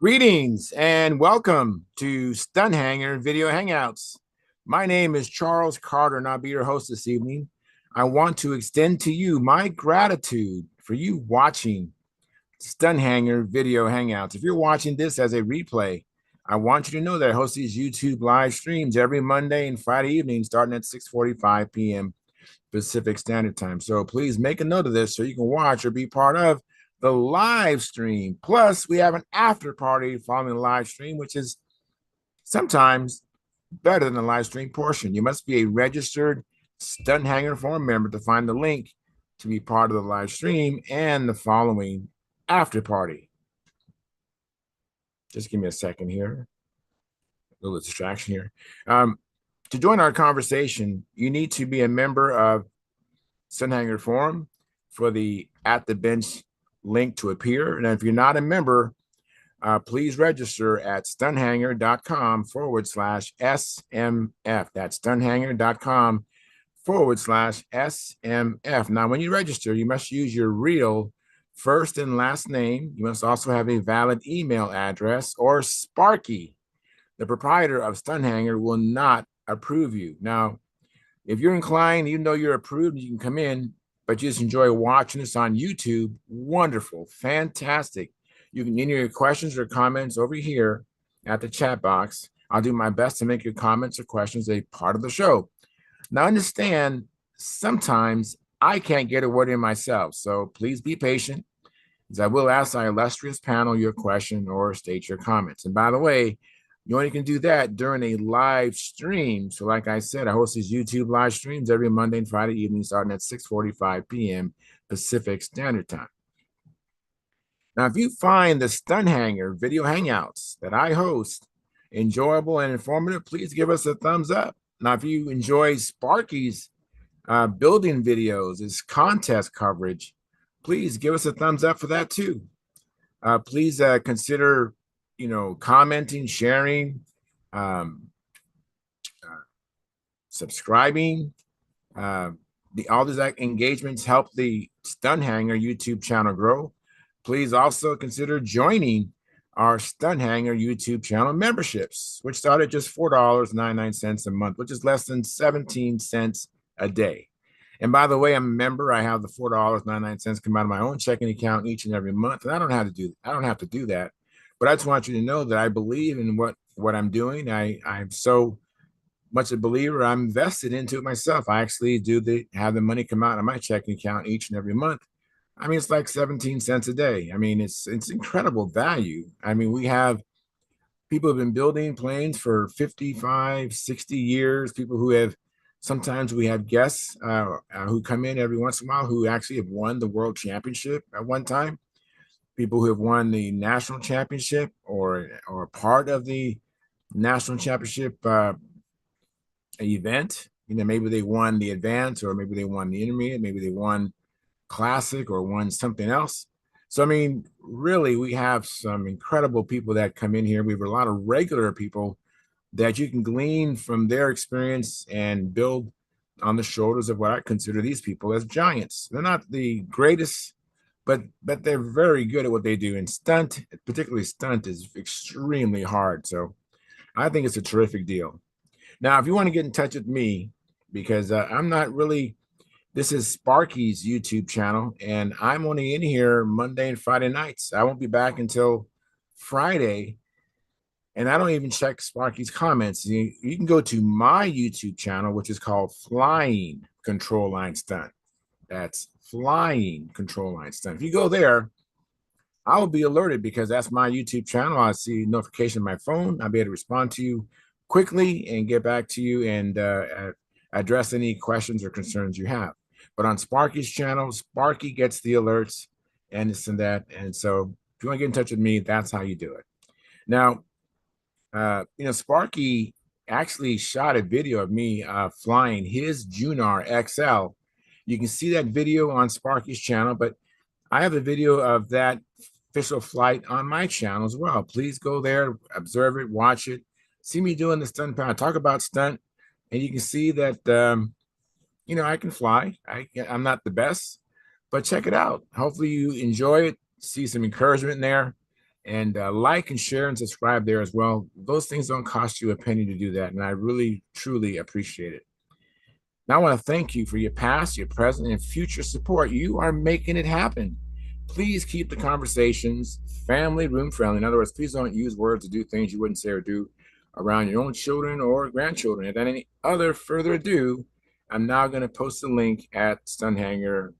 Greetings and welcome to Stunthangar Video Hangouts. My name is Charles Carter and I'll be your host this evening. I want to extend to you my gratitude for you watching Stunthangar Video Hangouts. If you're watching this as a replay, I want you to know that I host these YouTube live streams every Monday and Friday evening starting at 6:45 p.m. Pacific Standard Time. So please make a note of this so you can watch or be part of the live stream. Plus, we have an after party following the live stream, which is sometimes better than the live stream portion. You must be a registered Stunthangar Forum member to find the link to be part of the live stream and the following after party. Just give me a second here. A little distraction here. To join our conversation, you need to be a member of Stunthangar Forum for the At the Bench link to appear. And if you're not a member, please register at stunthangar.com/SMF. That's stunthangar.com/SMF. Now, when you register, you must use your real first and last name. You must also have a valid email address, or Sparky, the proprietor of Stunthangar, will not approve you. Now, if you're inclined, even though you're approved, you can come in, but you just enjoy watching us on YouTube. Wonderful, fantastic. You can enter your questions or comments over here at the chat box. I'll do my best to make your comments or questions a part of the show. Now, understand, sometimes I can't get a word in myself, so please be patient, as I will ask our illustrious panel your question or state your comments. And by the way, you only can do that during a live stream. So like I said, I host these YouTube live streams every Monday and Friday evening starting at 6:45 p.m. Pacific Standard Time. Now, if you find the Stunthangar Video Hangouts that I host enjoyable and informative, please give us a thumbs up. Now, if you enjoy Sparky's building videos, his contest coverage, please give us a thumbs up for that too. Please consider commenting, sharing, subscribing. All these engagements help the Stunthangar YouTube channel grow. Please also consider joining our Stunthangar YouTube channel memberships, which start at just $4.99 a month, which is less than 17 cents a day. And by the way, I'm a member. I have the $4.99 come out of my own checking account each and every month, and I don't have to do that. But I just want you to know that I believe in what I'm doing. I'm so much a believer. I'm invested into it myself. I actually have the money come out of my checking account each and every month. I mean, it's like 17 cents a day. I mean, it's incredible value. I mean, we have people who have been building planes for 55, 60 years, people who have, sometimes we have guests who come in every once in a while who actually have won the world championship at one time, people who have won the national championship or part of the national championship event. Maybe they won the advance, or maybe they won the intermediate, maybe they won classic or won something else. So, I mean, really, we have some incredible people that come in here. We have a lot of regular people that you can glean from their experience and build on the shoulders of what I consider these people as giants. They're not the greatest, but they're very good at what they do. And particularly stunt, is extremely hard. So I think it's a terrific deal. Now, if you want to get in touch with me, because I'm not really, this is Sparky's YouTube channel, and I'm only in here Monday and Friday nights. I won't be back until Friday, and I don't even check Sparky's comments. You can go to my YouTube channel, which is called Flying Control Line Stunt. That's Flying Control Line Stunt. If you go there, I will be alerted, because that's my YouTube channel. I see notification on my phone. I'll be able to respond to you quickly and get back to you and address any questions or concerns you have. But on Sparky's channel, Sparky gets the alerts and this and that. And so if you want to get in touch with me, that's how you do it. Now, Sparky actually shot a video of me flying his Junar XL. You can see that video on Sparky's channel, but I have a video of that official flight on my channel as well. Please go there, observe it, watch it, see me doing the stunt panel, talk about stunt, and you can see that I can fly. I'm not the best, but check it out. Hopefully you enjoy it, see some encouragement in there. And like and share and subscribe there as well. Those things don't cost you a penny to do that. And I really, truly appreciate it. Now, I want to thank you for your past, your present, and future support. You are making it happen. Please keep the conversations family room friendly. In other words, please don't use words to do things you wouldn't say or do around your own children or grandchildren. Without any other further ado, I'm now going to post a link at Stunthangar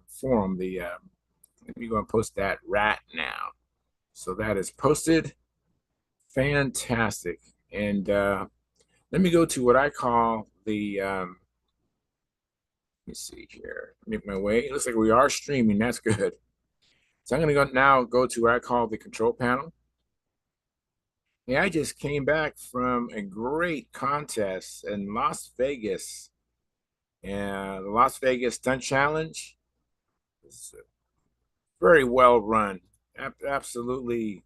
forum. Let me go and post that right now. So that is posted. Fantastic. And let me go to what I call the let me see here. Make my way. It looks like we are streaming. That's good. So I'm going to go to what I call the control panel. Yeah, I just came back from a great contest in Las Vegas. And the Las Vegas Stunt Challenge is very well run. Absolutely.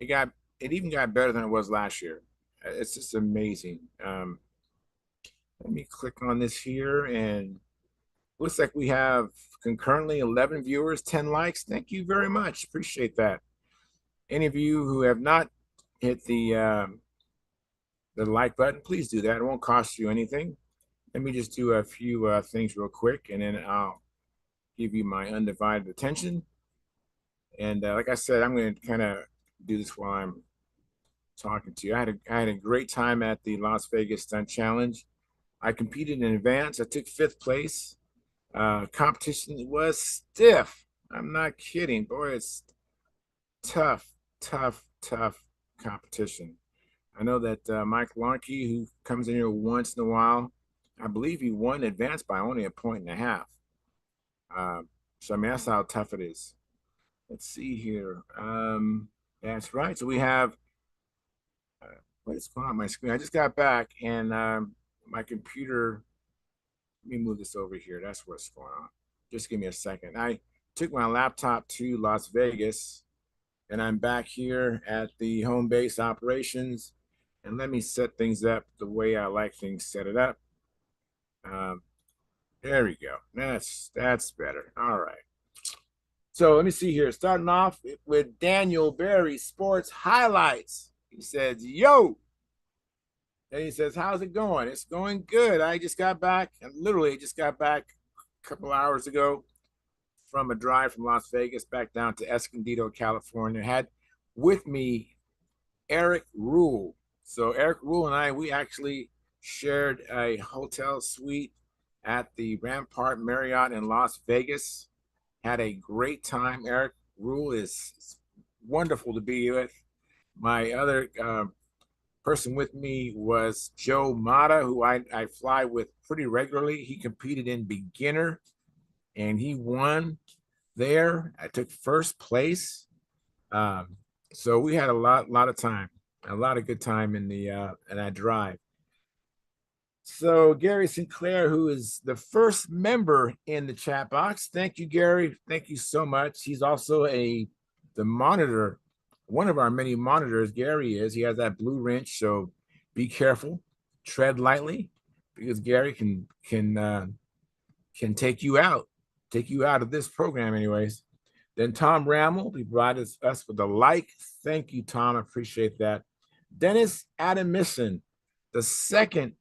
It even got better than it was last year. It's just amazing. Let me click on this here, and looks like we have concurrently 11 viewers, 10 likes. Thank you very much. Appreciate that. Any of you who have not hit the like button, please do that. It won't cost you anything. Let me just do a few things real quick, and then I'll give you my undivided attention. And like I said, I'm going to kind of do this while I'm talking to you. I had a great time at the Las Vegas Stunt Challenge. I competed in advance. I took 5th place. Competition was stiff. I'm not kidding. Boy, it's tough, tough competition. I know that Mike Lonke, who comes in here once in a while, I believe he won advance by only a point and a half. So, I mean, that's how tough it is. Let's see here. That's right. So we have, what is going on my screen? I just got back, and my computer, let me move this over here. That's what's going on. Just give me a second. I took my laptop to Las Vegas, and I'm back here at the home base operations. And let me set things up the way I like things set it up. There we go. That's better. All right. So let me see here. Starting off with Daniel Berry Sports Highlights. He says, yo. And he says, how's it going? It's going good. I just got back, and literally just got back a couple hours ago from a drive from Las Vegas back down to Escondido, California. Had with me Eric Rule. So Eric Rule and I, we actually shared a hotel suite at the Rampart Marriott in Las Vegas. Had a great time. Eric Rule is wonderful to be with. My other person with me was Joe Mata, who I fly with pretty regularly. He competed in beginner, and he won there. I took 1st place. So we had a lot of time, a lot of good time in that drive. So Gary Sinclair, who is the first member in the chat box, thank you, Gary. Thank you so much. He's also the monitor, one of our many monitors. Gary is. He has that blue wrench, so be careful, tread lightly, because Gary can take you out of this program, anyways. Then Tom Rammel, he provided us with a like. Thank you, Tom. I appreciate that. Dennis Adamison, the second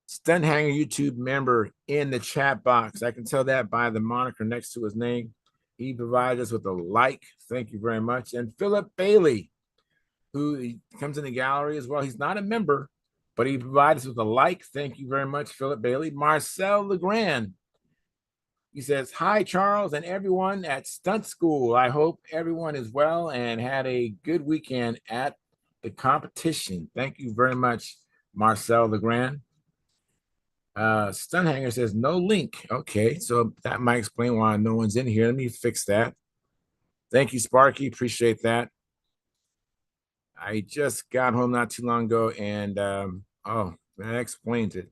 Stunthangar YouTube member in the chat box. I can tell that by the moniker next to his name. He provided us with a like. Thank you very much. And Philip Bailey, who comes in the gallery as well. He's not a member, but he provides us with a like. Thank you very much, Philip Bailey. Marcel Legrand. He says, hi, Charles, and everyone at Stunt School. I hope everyone is well and had a good weekend at the competition. Thank you very much, Marcel Legrand. Stunthangar says, no link. Okay, so that might explain why no one's in here. Let me fix that. Thank you, Sparky. Appreciate that. I just got home not too long ago, and oh, that explains it.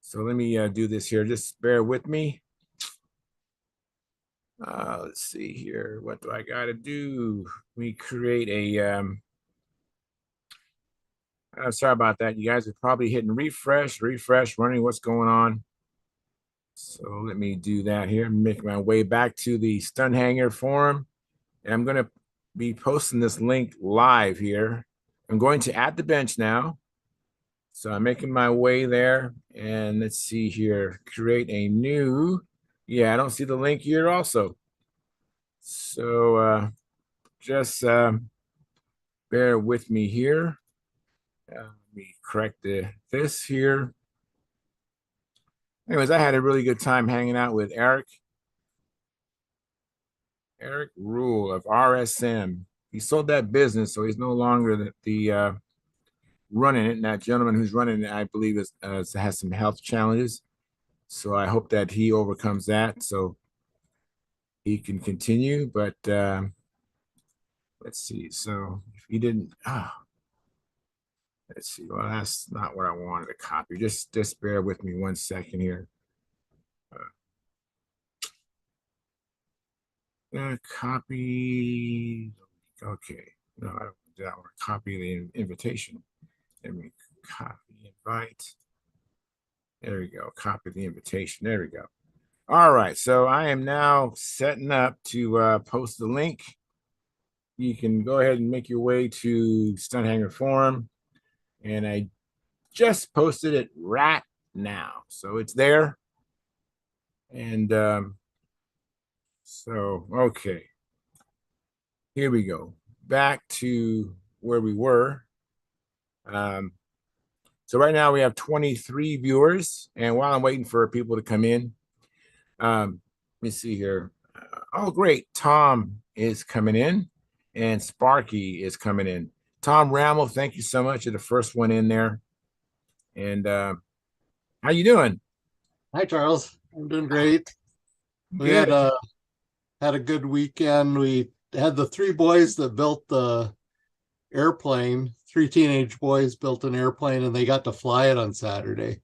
So let me do this here. Just bear with me. Let's see here. What do I got to do? We create a. I'm sorry about that. You guys are probably hitting refresh, wondering what's going on. So let me do that here. Make my way back to the Stunthangar forum, And I'm going to be posting this link live here. I'm going to At the Bench now. So I'm making my way there. And let's see here. Create a new. Yeah, I don't see the link here also. So just bear with me here. Let me correct this here. Anyways, I had a really good time hanging out with Eric Rule of RSM. He sold that business, so he's no longer the running it. And that gentleman who's running it, I believe, has some health challenges. So I hope that he overcomes that so he can continue. But let's see. So if he didn't, let's see. Well, that's not what I wanted to copy. Just bear with me 1 second here. Copy. Okay. No, I don't want to copy the invitation. Let me copy invite. There we go. Copy the invitation. There we go. All right. So I am now setting up to post the link. You can go ahead and make your way to Stunthangar Forum. And I just posted it right now. So it's there. And so, okay. Here we go. Back to where we were. So right now we have 23 viewers. And while I'm waiting for people to come in, let me see here. Oh, great. Tom is coming in and Sparky is coming in. Tom Rammel, thank you so much. You're the first one in there. And how you doing? Hi, Charles. I'm doing great. We Good. had a good weekend. We had the three boys that built the airplane. Three teenage boys built an airplane, and they got to fly it on Saturday.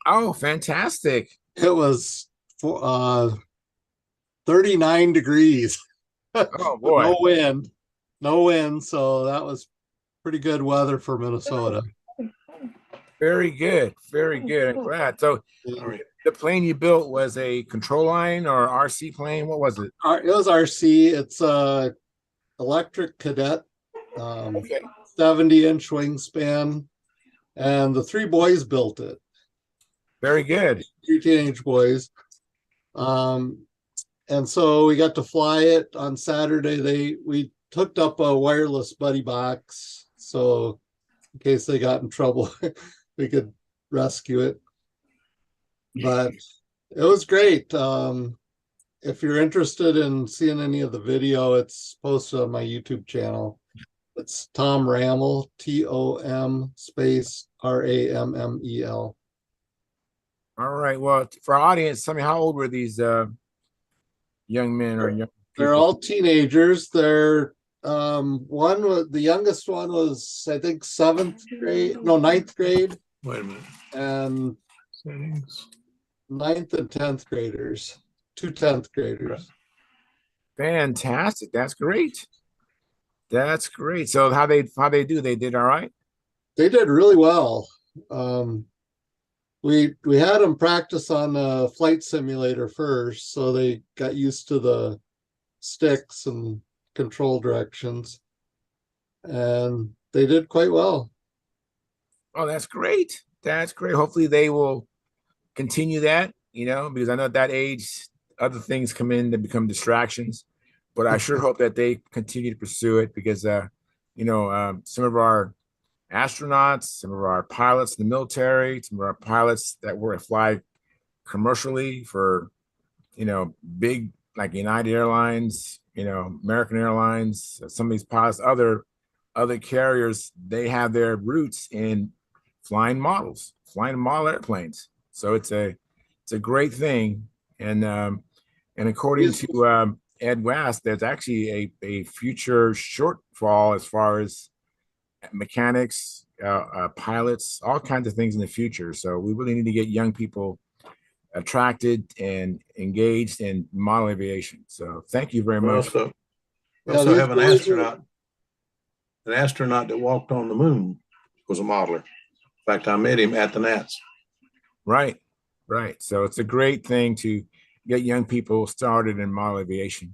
Oh, fantastic. It was 39 degrees, but Oh boy. no wind. So that was pretty good weather for Minnesota. Very good. Very good. I'm glad. So Yeah. the plane you built was a control line or RC plane? What was it? It was RC. It's a electric cadet, Okay. 70-inch wingspan, and the three boys built it. Very good. Three teenage boys. Um, and so we got to fly it on Saturday. We hooked up a wireless buddy box, so in case they got in trouble, we could rescue it. But it was great. If you're interested in seeing any of the video, it's posted on my YouTube channel. It's Tom Rammel, TOM space RAMMEL. All right. Well, for our audience, tell me how old were these young men or young They're people? all teenagers. They're one was the youngest one was I think ninth grade, Wait a minute. and Settings. ninth and 10th graders, two 10th graders. Fantastic. That's great. That's great. So how they do? They did all right. They did really well. We had them practice on a flight simulator first, so they got used to the sticks and control directions, and they did quite well. Oh, that's great. That's great. Hopefully they will continue that, because I know at that age, other things come in that become distractions. But I sure hope that they continue to pursue it because, some of our astronauts, some of our pilots in the military, some of our pilots that work fly commercially for, big like United Airlines, American Airlines, some of these pilots, other carriers, they have their roots in flying model airplanes. So it's a great thing. And according to Ed West, there's actually a future shortfall as far as mechanics, pilots, all kinds of things in the future. So we really need to get young people attracted and engaged in model aviation. So thank you very We much. also have an astronaut that walked on the moon was a modeler. In fact, I met him at the Nats. Right, right. So it's a great thing to get young people started in model aviation.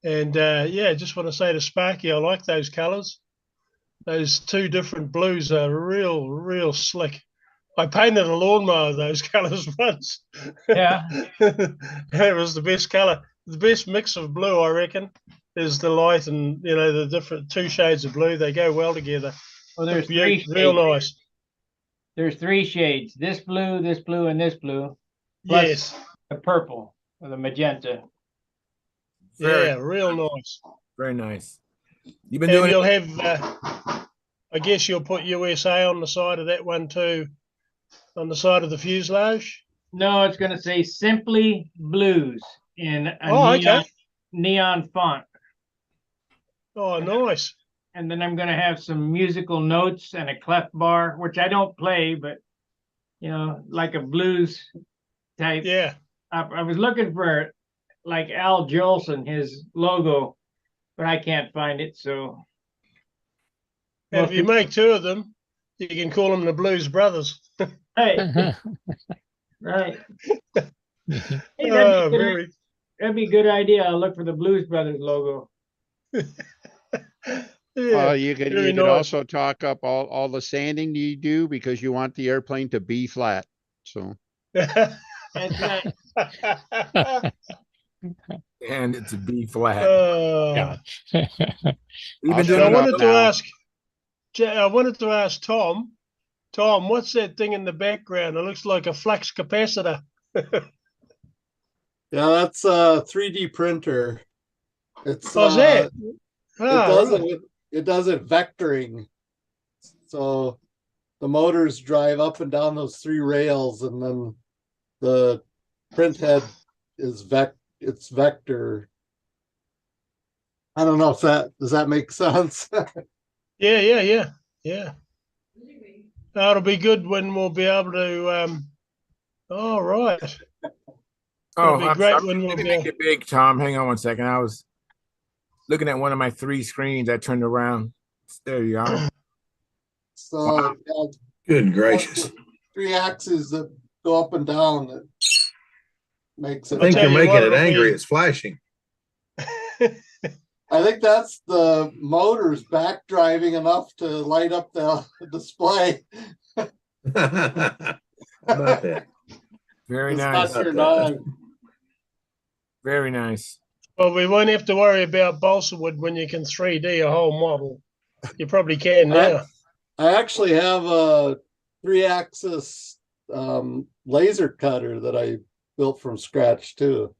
And yeah, just want to say to Sparky, I like those colours. Those two different blues are real slick. I painted a lawnmower those colours once. Yeah. It was the best colour. The best mix of blue, I reckon, is the light and the different two shades of blue. They go well together. Well, there's Real three shades. nice. There's three shades. This blue, and this blue. Plus Yes. the purple or the magenta. Yeah, real nice. Very nice. You've been And doing you'll it. have, I guess you'll put USA on the side of that one too, on the side of the fuselage. No, it's going to say Simply Blues in a Okay. neon font. Oh, nice. And then I'm going to have some musical notes and a clef bar, which I don't play, but like a blues type. Yeah. I was looking for like Al Jolson, his logo, but I can't find it. So, And if you make two of them, you can call them the Blues Brothers. right, right. Hey, that'd be a good idea. I'll look for the Blues Brothers logo. Yeah, you could very nice. also talk up all the sanding you do because you want the airplane to be flat. So That's right. And it's a B flat. Yeah. You've been I'll doing shut I it up wanted to now. ask Tom. Tom, what's that thing in the background? It looks like a flux capacitor. Yeah, that's a 3D printer. It's How's that? it does it vectoring. So the motors drive up and down those three rails, and then the print head is it's vector. I don't know if does that make sense? Yeah. That'll be good when we'll be able to. All right. Oh, It'll be great I'm when let me we'll make it big, Tom. Hang on one second. I was looking at one of my three screens. I turned around. There you are. So Good gracious. three axes that go up and down that makes I it. think tell you're you making what, it it'll angry. be- It's flashing. I think that's the motors back driving enough to light up the display. How about that? Very It's nice. not turned on. Very nice. Well, we won't have to worry about balsa wood when you can 3D a whole model. You probably can now. I actually have a 3-axis laser cutter that I built from scratch too.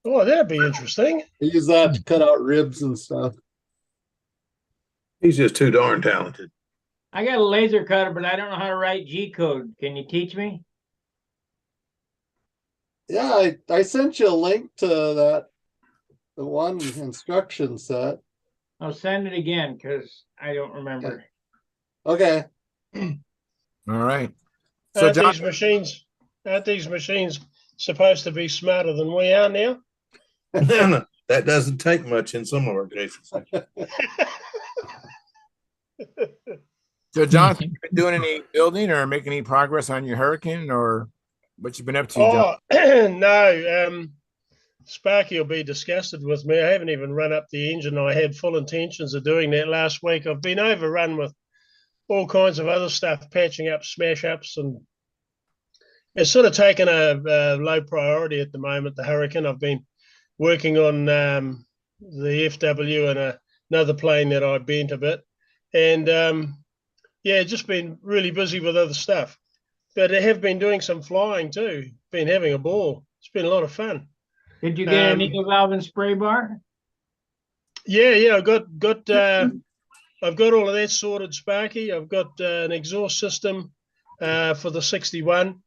Oh, that'd be interesting. I use that to cut out ribs and stuff. He's just too darn talented. I got a laser cutter, but I don't know how to write G code. Can you teach me? Yeah, I sent you a link to the one instruction set. I'll send it again because I don't remember. Okay. All right. So, Aren't John, these machines supposed to be smarter than we are now? No, that doesn't take much in some of our cases. so John, have you been doing any building or making any progress on your Hurricane, or what you've been up to, John? Oh no, Sparky will be disgusted with me. I haven't even run up the engine. I had full intentions of doing that last week. I've been overrun with all kinds of other stuff, patching up smash ups, and it's sort of taken a low priority at the moment. The Hurricane. I've been working on the FW and another plane that I bent a bit, and yeah, just been really busy with other stuff. But I have been doing some flying too. Been having a ball. It's been a lot of fun. Did you get an Eagle Valve and spray bar? Yeah. I've got I've got all of that sorted, Sparky. I've got an exhaust system for the 61.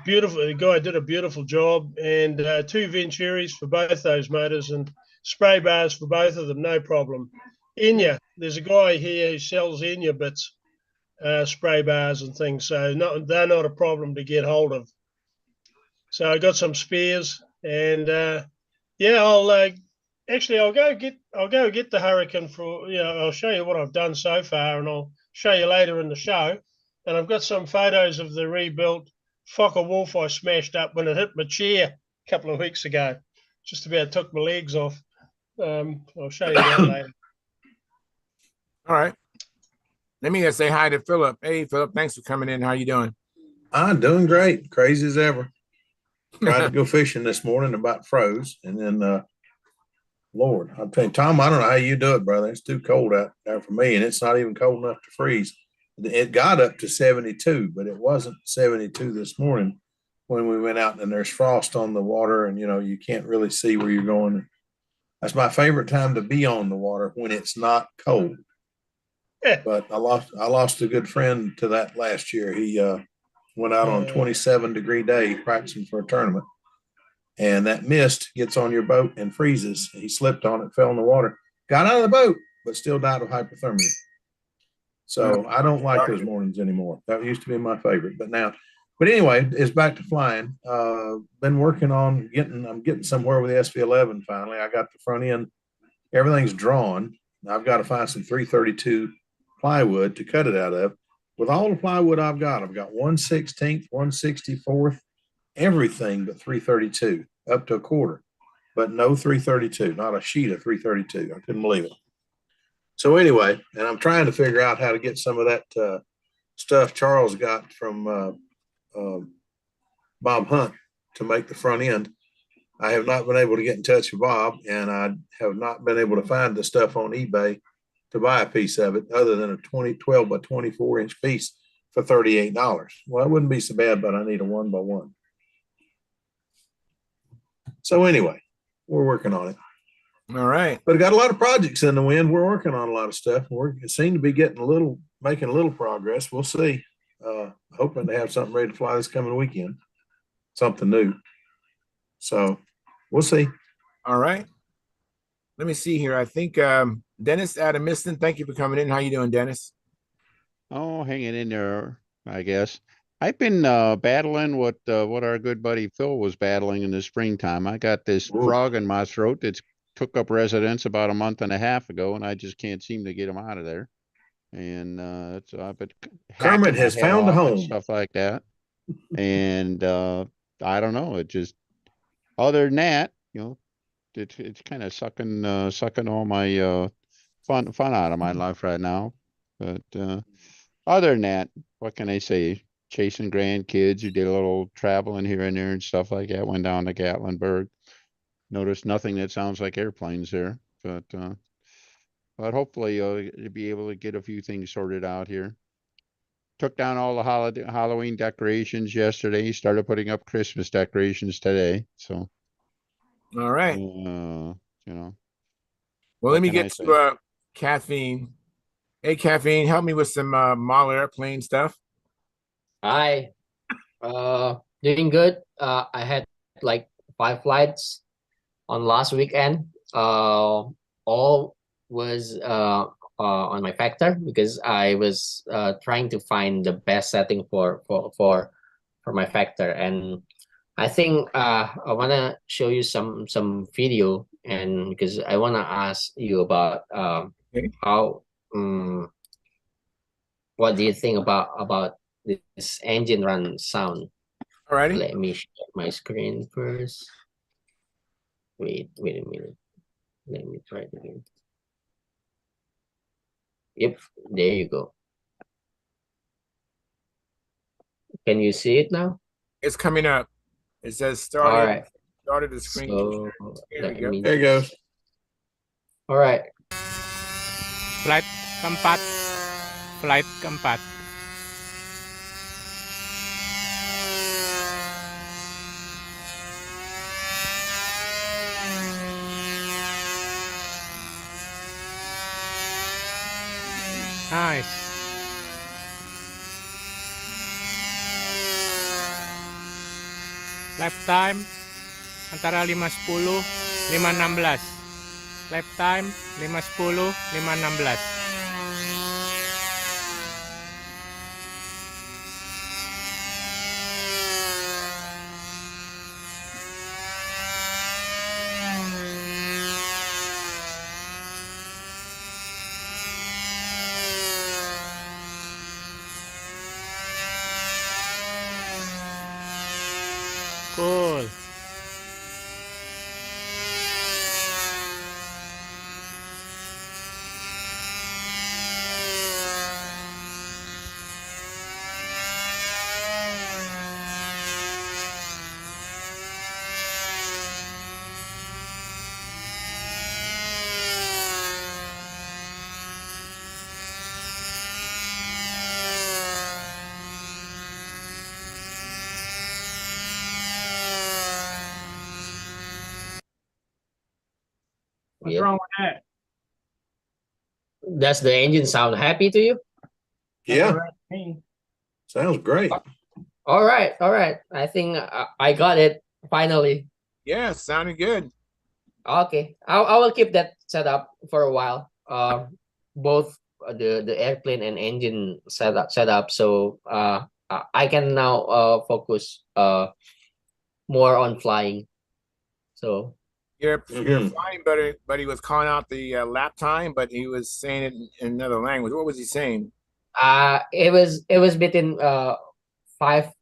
Beautiful. The guy did a beautiful job, and 2 Venturis for both those motors, and spray bars for both of them, no problem. Enya, there's a guy here who sells Enya bits, spray bars and things, so they're not a problem to get hold of. So I got some spares, and yeah, I'll go get the Hurricane for I'll show you what I've done so far, and I'll show you later in the show. And I've got some photos of the rebuilt Fokker Wolf I smashed up when it hit my chair a couple of weeks ago. just about took my legs off. I'll show you that later. All right. Let me just say hi to Philip. Hey, Philip, thanks for coming in. How you doing? I'm doing great, crazy as ever. Tried to go fishing this morning, about froze, and then Lord, I'm telling you, Tom, I don't know how you do it, brother. It's too cold out there for me, and it's not even cold enough to freeze. It got up to 72, but it wasn't 72 this morning when we went out, and there's frost on the water, and you can't really see where you're going. That's my favorite time to be on the water, when it's not cold. But I lost a good friend to that last year. He went out on a 27-degree day practicing for a tournament, and that mist gets on your boat and freezes. He slipped on it, fell in the water, got out of the boat, but still died of hypothermia. So I don't like those mornings anymore. That used to be my favorite, but anyway, it's back to flying. Been working on I'm getting somewhere with the SV11 finally. I got the front end, everything's drawn. I've got to find some 332 plywood to cut it out of. With all the plywood I've got 1/16, 1/64, everything but 332 up to a quarter, but no 332, not a sheet of 332. I couldn't believe it. So anyway, and I'm trying to figure out how to get some of that stuff Charles got from Bob Hunt to make the front end. I have not been able to get in touch with Bob, and I have not been able to find the stuff on eBay to buy a piece of it other than a 12 by 24 inch piece for $38. Well, it wouldn't be so bad, but I need a 1x1. So anyway, we're working on it. All right. But I got a lot of projects in the wind. We're working on a lot of stuff. We seem to be making a little progress. We'll see. Hoping to have something ready to fly this coming weekend. Something new. So we'll see. All right. Let me see here. I think Dennis Adamiston, thank you for coming in. How you doing, Dennis? Oh, hanging in there, I guess. I've been battling what our good buddy Phil was battling in the springtime. I got this frog in my throat that's took up residence about a month and a half ago, and I just can't seem to get him out of there. And I've been Kermit has found a home and stuff like that. And I don't know. It just, other than that, it's kind of sucking all my fun out of my life right now. But other than that, what can I say? Chasing grandkids. You did a little traveling here and there and stuff like that. Went down to Gatlinburg. Noticed nothing that sounds like airplanes there, but hopefully you'll be able to get a few things sorted out here. Took down all the Halloween decorations yesterday. Started putting up Christmas decorations today. So, all right. Well, let me get to Caffeine. Hey, Caffeine, help me with some model airplane stuff. Hi. Doing good. I had like 5 flights on last weekend. All was on my factor because I was trying to find the best setting for my factor, and I think I wanna show you some video, and because I wanna ask you about how what do you think about this engine run sound? Alrighty. Let me share my screen first. Wait a minute. Let me try it again. Yep, there you go. Can you see it now? It's coming up. It says started. All right. Started the screen. So there we go. There you go. All right. Flight keempat. Flight keempat. Nice. Lap time antara 5.10, 5.16. Lap time 5.10, 5.16. Cool. What's Yeah. wrong with that? Does the engine sound happy to you? Sounds Yeah, all right to me. sounds great. All right, all right. I think I got it finally. Yeah, sounded good. Okay, I will keep that set up for a while. Both the airplane and engine setup. So I can now focus more on flying. So Your Mhm. flying buddy was calling out the lap time, but he was saying it in another language. What was he saying? it was between 5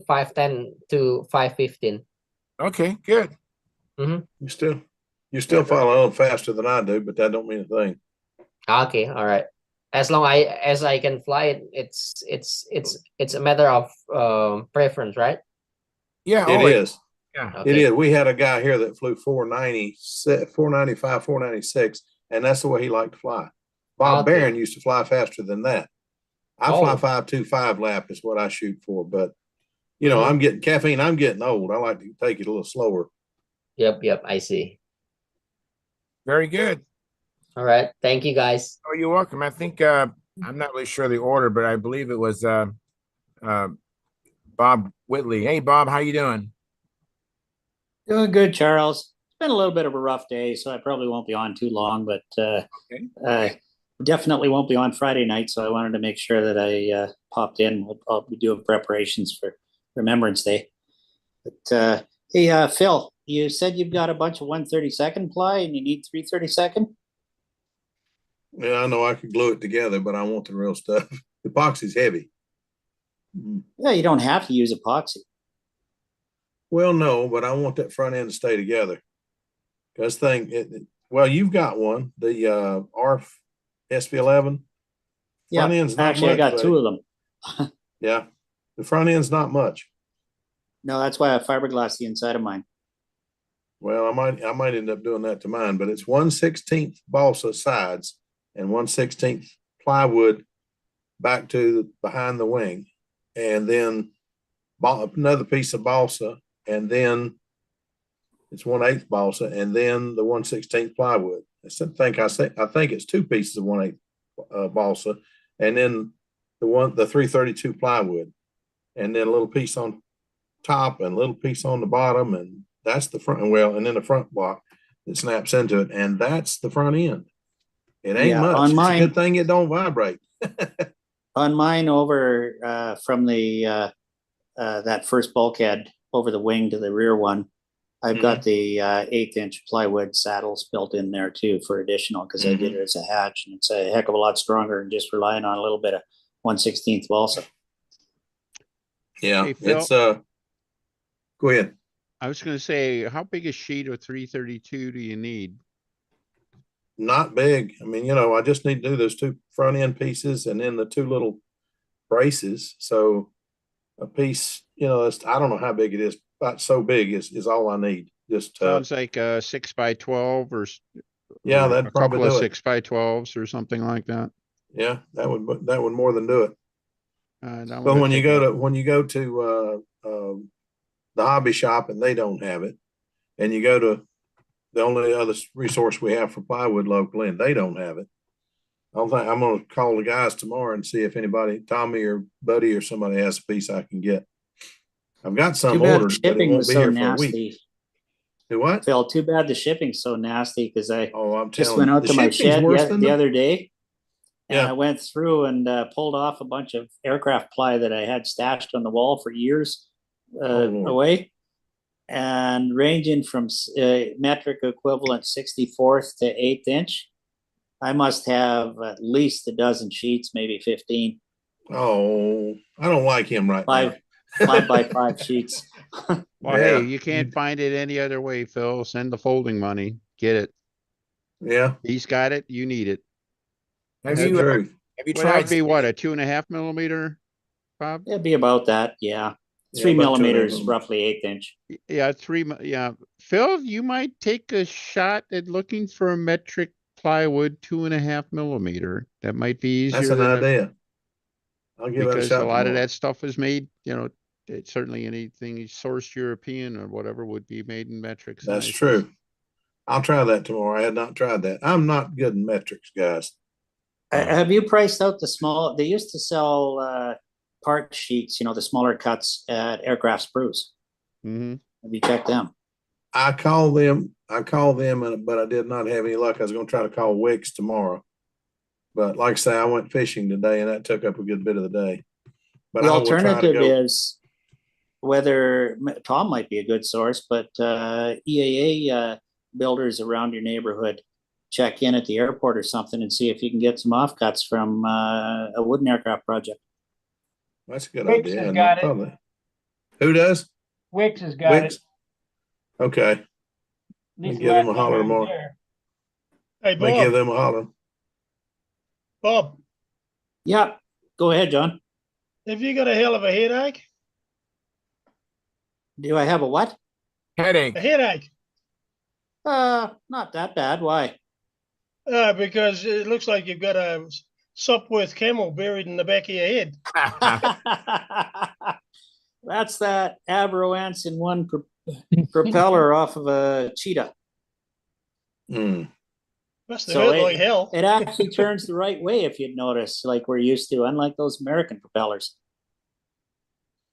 5:10 to 5:15. Okay, good. Mm-hmm. You still fly a little faster than I do, but that don't mean a thing. Okay, all right. As I can fly it, it's a matter of preference, right? Yeah, It always. is. Yeah. It Okay. is. We had a guy here that flew 495, 496, and that's the way he liked to fly. Bob Okay. Barron used to fly faster than that. I fly Oh. 525 lap is what I shoot for, but Mhm. I'm getting caffeine. I'm getting old. I like to take it a little slower. Yep, I see. Very good. All right. Thank you guys. Oh, you're welcome. I think I'm not really sure the order, but I believe it was uh, Bob Whitley. Hey, Bob, how you doing? Doing good, Charles. It's been a little bit of a rough day, so I probably won't be on too long, but Okay. definitely won't be on Friday night. So I wanted to make sure that I popped in. I'll be doing preparations for Remembrance Day. But hey, Phil, you said you've got a bunch of 132nd ply and you need 332nd? Yeah, I know I could glue it together, but I want the real stuff. Epoxy's heavy. Yeah, you don't have to use epoxy. Well, no, but I want that front end to stay together. Because well, you've got one, the ARF SV11. Yeah, Front end's not actually, I much, got buddy. two of them. Yeah, the front end's not much. No, that's why I fiberglass the inside of mine. Well, I might end up doing that to mine, but it's 1/16 balsa sides and 1/16 plywood back to behind the wing, and then another piece of balsa, and then it's 1/8 balsa, and then the 1/16 plywood. I think it's two pieces of 1/8 balsa, and then the 332 plywood, and then a little piece on top and a little piece on the bottom, and that's the front. Well, and then the front block that snaps into it, and that's the front end. It ain't much. On It's mine, a good thing it don't vibrate. on mine over from the that first bulkhead over the wing to the rear one, I've got the 1/8" plywood saddles built in there too for additional because I did it as a hatch, and it's a heck of a lot stronger than just relying on a little bit of 1/16 balsa. Yeah, Hey, Phil. it's go ahead. I was going to say, how big a sheet of 332 do you need? Not big. I mean, I just need to do those two front end pieces and then the two little braces. So a piece, I don't know how big it is, but so big is all I need. Just Sounds like a 6x12 or yeah, or that'd a probably couple of do it. 6x12s or something like that. Yeah, that would more than do it. That But would when you take go to the hobby shop and they don't have it, and you go to the only other resource we have for plywood locally and they don't have it, I'm going to call the guys tomorrow and see if anybody, Tommy or Buddy or somebody, has a piece I can get. I've got some Too bad ordered, but it shipping won't was be so here for a week. nasty. Do what? Phil, too bad the shipping's so nasty because I I'm just telling went you, out the to my shipping's shed worse than the other day, and Yeah. I went through and pulled off a bunch of aircraft ply that I had stashed on the wall for years Lord. away, and ranging from metric equivalent 64th to 1/8". I must have at least a dozen sheets, maybe 15. Oh, I don't like him right Five now. 5x5 sheets. Well, hey, you can't find it any other way, Phil. Send the folding money. Get it. Yeah, He's got it. You need it. Have that's you true. have you Well, that'd tried be what, a 2.5 millimeter, Bob? It'd be about that, yeah. Yeah, 3 about 2.5 millimeters, millimeters. roughly 1/8". Yeah, yeah. Phil, you might take a shot at looking for a metric plywood 2.5 millimeter. That might be That's easier an than idea. I'll give that a because shot a lot of tomorrow. that stuff is made, certainly anything sourced European or whatever would be made in metric That's sizes. true. I'll try that tomorrow. I had not tried that. I'm not good in metrics, guys. Have you priced out the small? They used to sell part sheets, the smaller cuts at Aircraft Spruce. Mhm. Have you checked them? I called them, but I did not have any luck. I was going to try to call Wicks tomorrow. But like I say, I went fishing today and that took up a good bit of the day. But The I will try to alternative go. is whether Tom might be a good source, but EAA builders around your neighborhood check in at the airport or something and see if you can get some offcuts from a wooden aircraft project. That's a good Wicks idea. has I got never it. thought of that. Who does? Wicks has got Wicks? it. Okay. At least give them last a time holler I was tomorrow. there. Hey, May give Bob. them a holler. Bob, Yeah, go ahead, John. have you got a hell of a headache? Do I have a what? Headache. A headache? Not that bad. Why? Because it looks like you've got a Sopwith camel buried in the back of your head. That's that Avro ants in one propeller off of a cheetah. Mm. Must have So hurt like hell. it actually turns the right way if you'd notice, like we're used to, unlike those American propellers.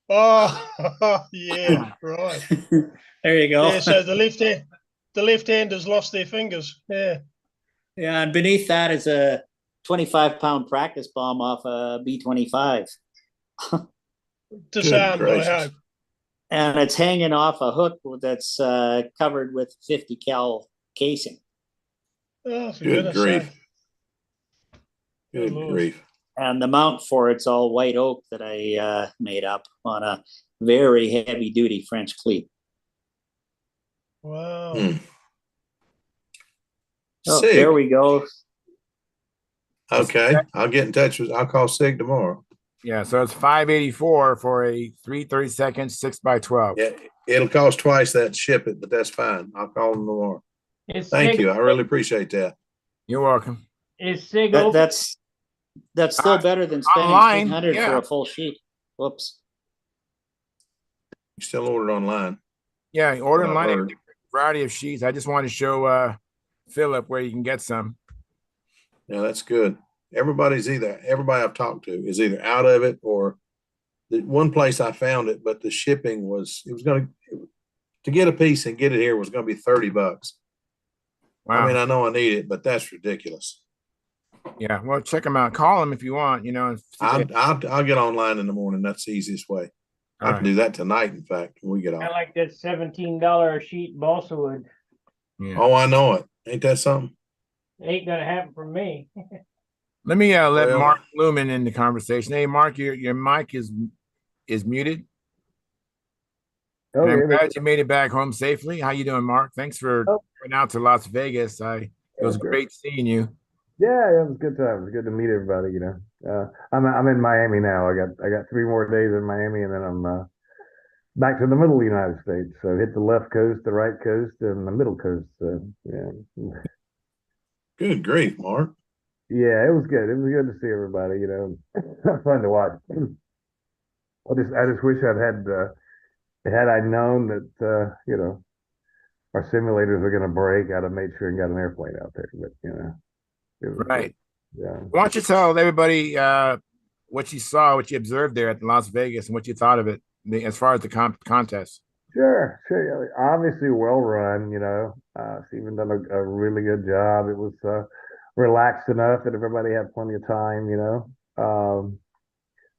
Oh, yeah, right. There you go. Yeah, so the left-handers lost their fingers. Yeah. Yeah, and beneath that is a 25-pound practice bomb off a B-25. Disarmed, I gracious. hope. And it's hanging off a hook that's covered with 50 cal casing. Oh, for Good goodness grief. sake. Good Lord. grief. And the mount for it's all white oak that I made up on a very heavy duty French cleat. Wow. Mm. Oh, Sig. there we go. Okay. I'll get in touch with, I'll call Sig tomorrow. Yeah, so it's 584 for a 3/32 6x12. Yeah. It'll cost twice that to ship it, but that's fine. I'll call them tomorrow. Thank you. I really appreciate that. You're welcome. Is Sig open? That's still better than spending online, $300 yeah. for a full sheet. Whoops. You still ordered online. Yeah, order What I've online, a heard. different variety of sheets. I just want to show Philip where you can get some. Yeah, that's good. Everybody I've talked to is either out of it or the one place I found it, but the shipping to get a piece and get it here was going to be $30. Wow. I mean, I know I need it, but that's ridiculous. Yeah, well, check them out. Call them if you want. I'll get online in the morning. That's the easiest way. I can do that tonight. In fact, when we get off. I like that $17 a sheet balsa wood. Yeah. Oh, I know it. Ain't that something? Ain't gonna happen for me. Let me let Well- Mark Lumen in the conversation. Hey, Mark, your mic is muted. And I'm glad you made it back home safely. How you doing, Mark? Thanks for going out to Las Vegas. It was great seeing you. Yeah, it was a good time. It was good to meet everybody. I'm in Miami now. I got 3 more days in Miami, and then I'm back to the middle of the United States. So hit the left coast, the right coast, and the middle coast. So yeah. Good grief, Mark. Yeah, it was good. It was good to see everybody. Fun to watch. I just wish had I known that our simulators were going to break, I'd have made sure and got an airplane out there. But it was Right. good. Yeah. Why don't you tell everybody what you saw, what you observed there at Las Vegas, and what you thought of it as far as the contest? Sure. Yeah, obviously well run. Stephen done a really good job. It was relaxed enough that everybody had plenty of time.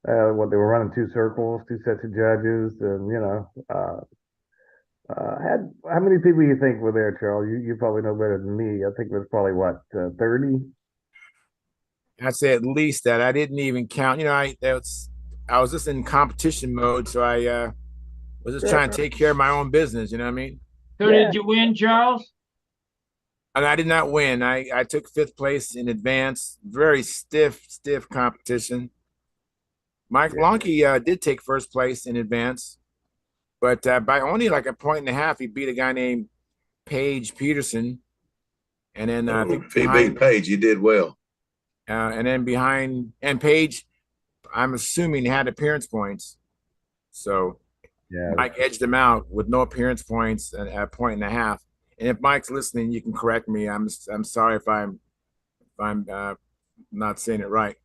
What they were running 2 circles, 2 sets of judges, and had how many people you think were there, Charles? You probably know better than me. I think it was probably 30. I'd say at least that. I didn't even count. I was just in competition mode, so I was just trying to take care of my own business. You know what I mean? So did you win, Charles? And I did not win. I took 5th place in advance. Very stiff competition. Mike Lonke did take 1st place in advance, but by only like a 1.5, he beat a guy named Paige Peterson. And then if he beat Paige, you did well. And then Paige, I'm assuming had appearance points. So Mike edged him out with no appearance points at a 1.5. And if Mike's listening, you can correct me. I'm sorry if I'm not saying it right.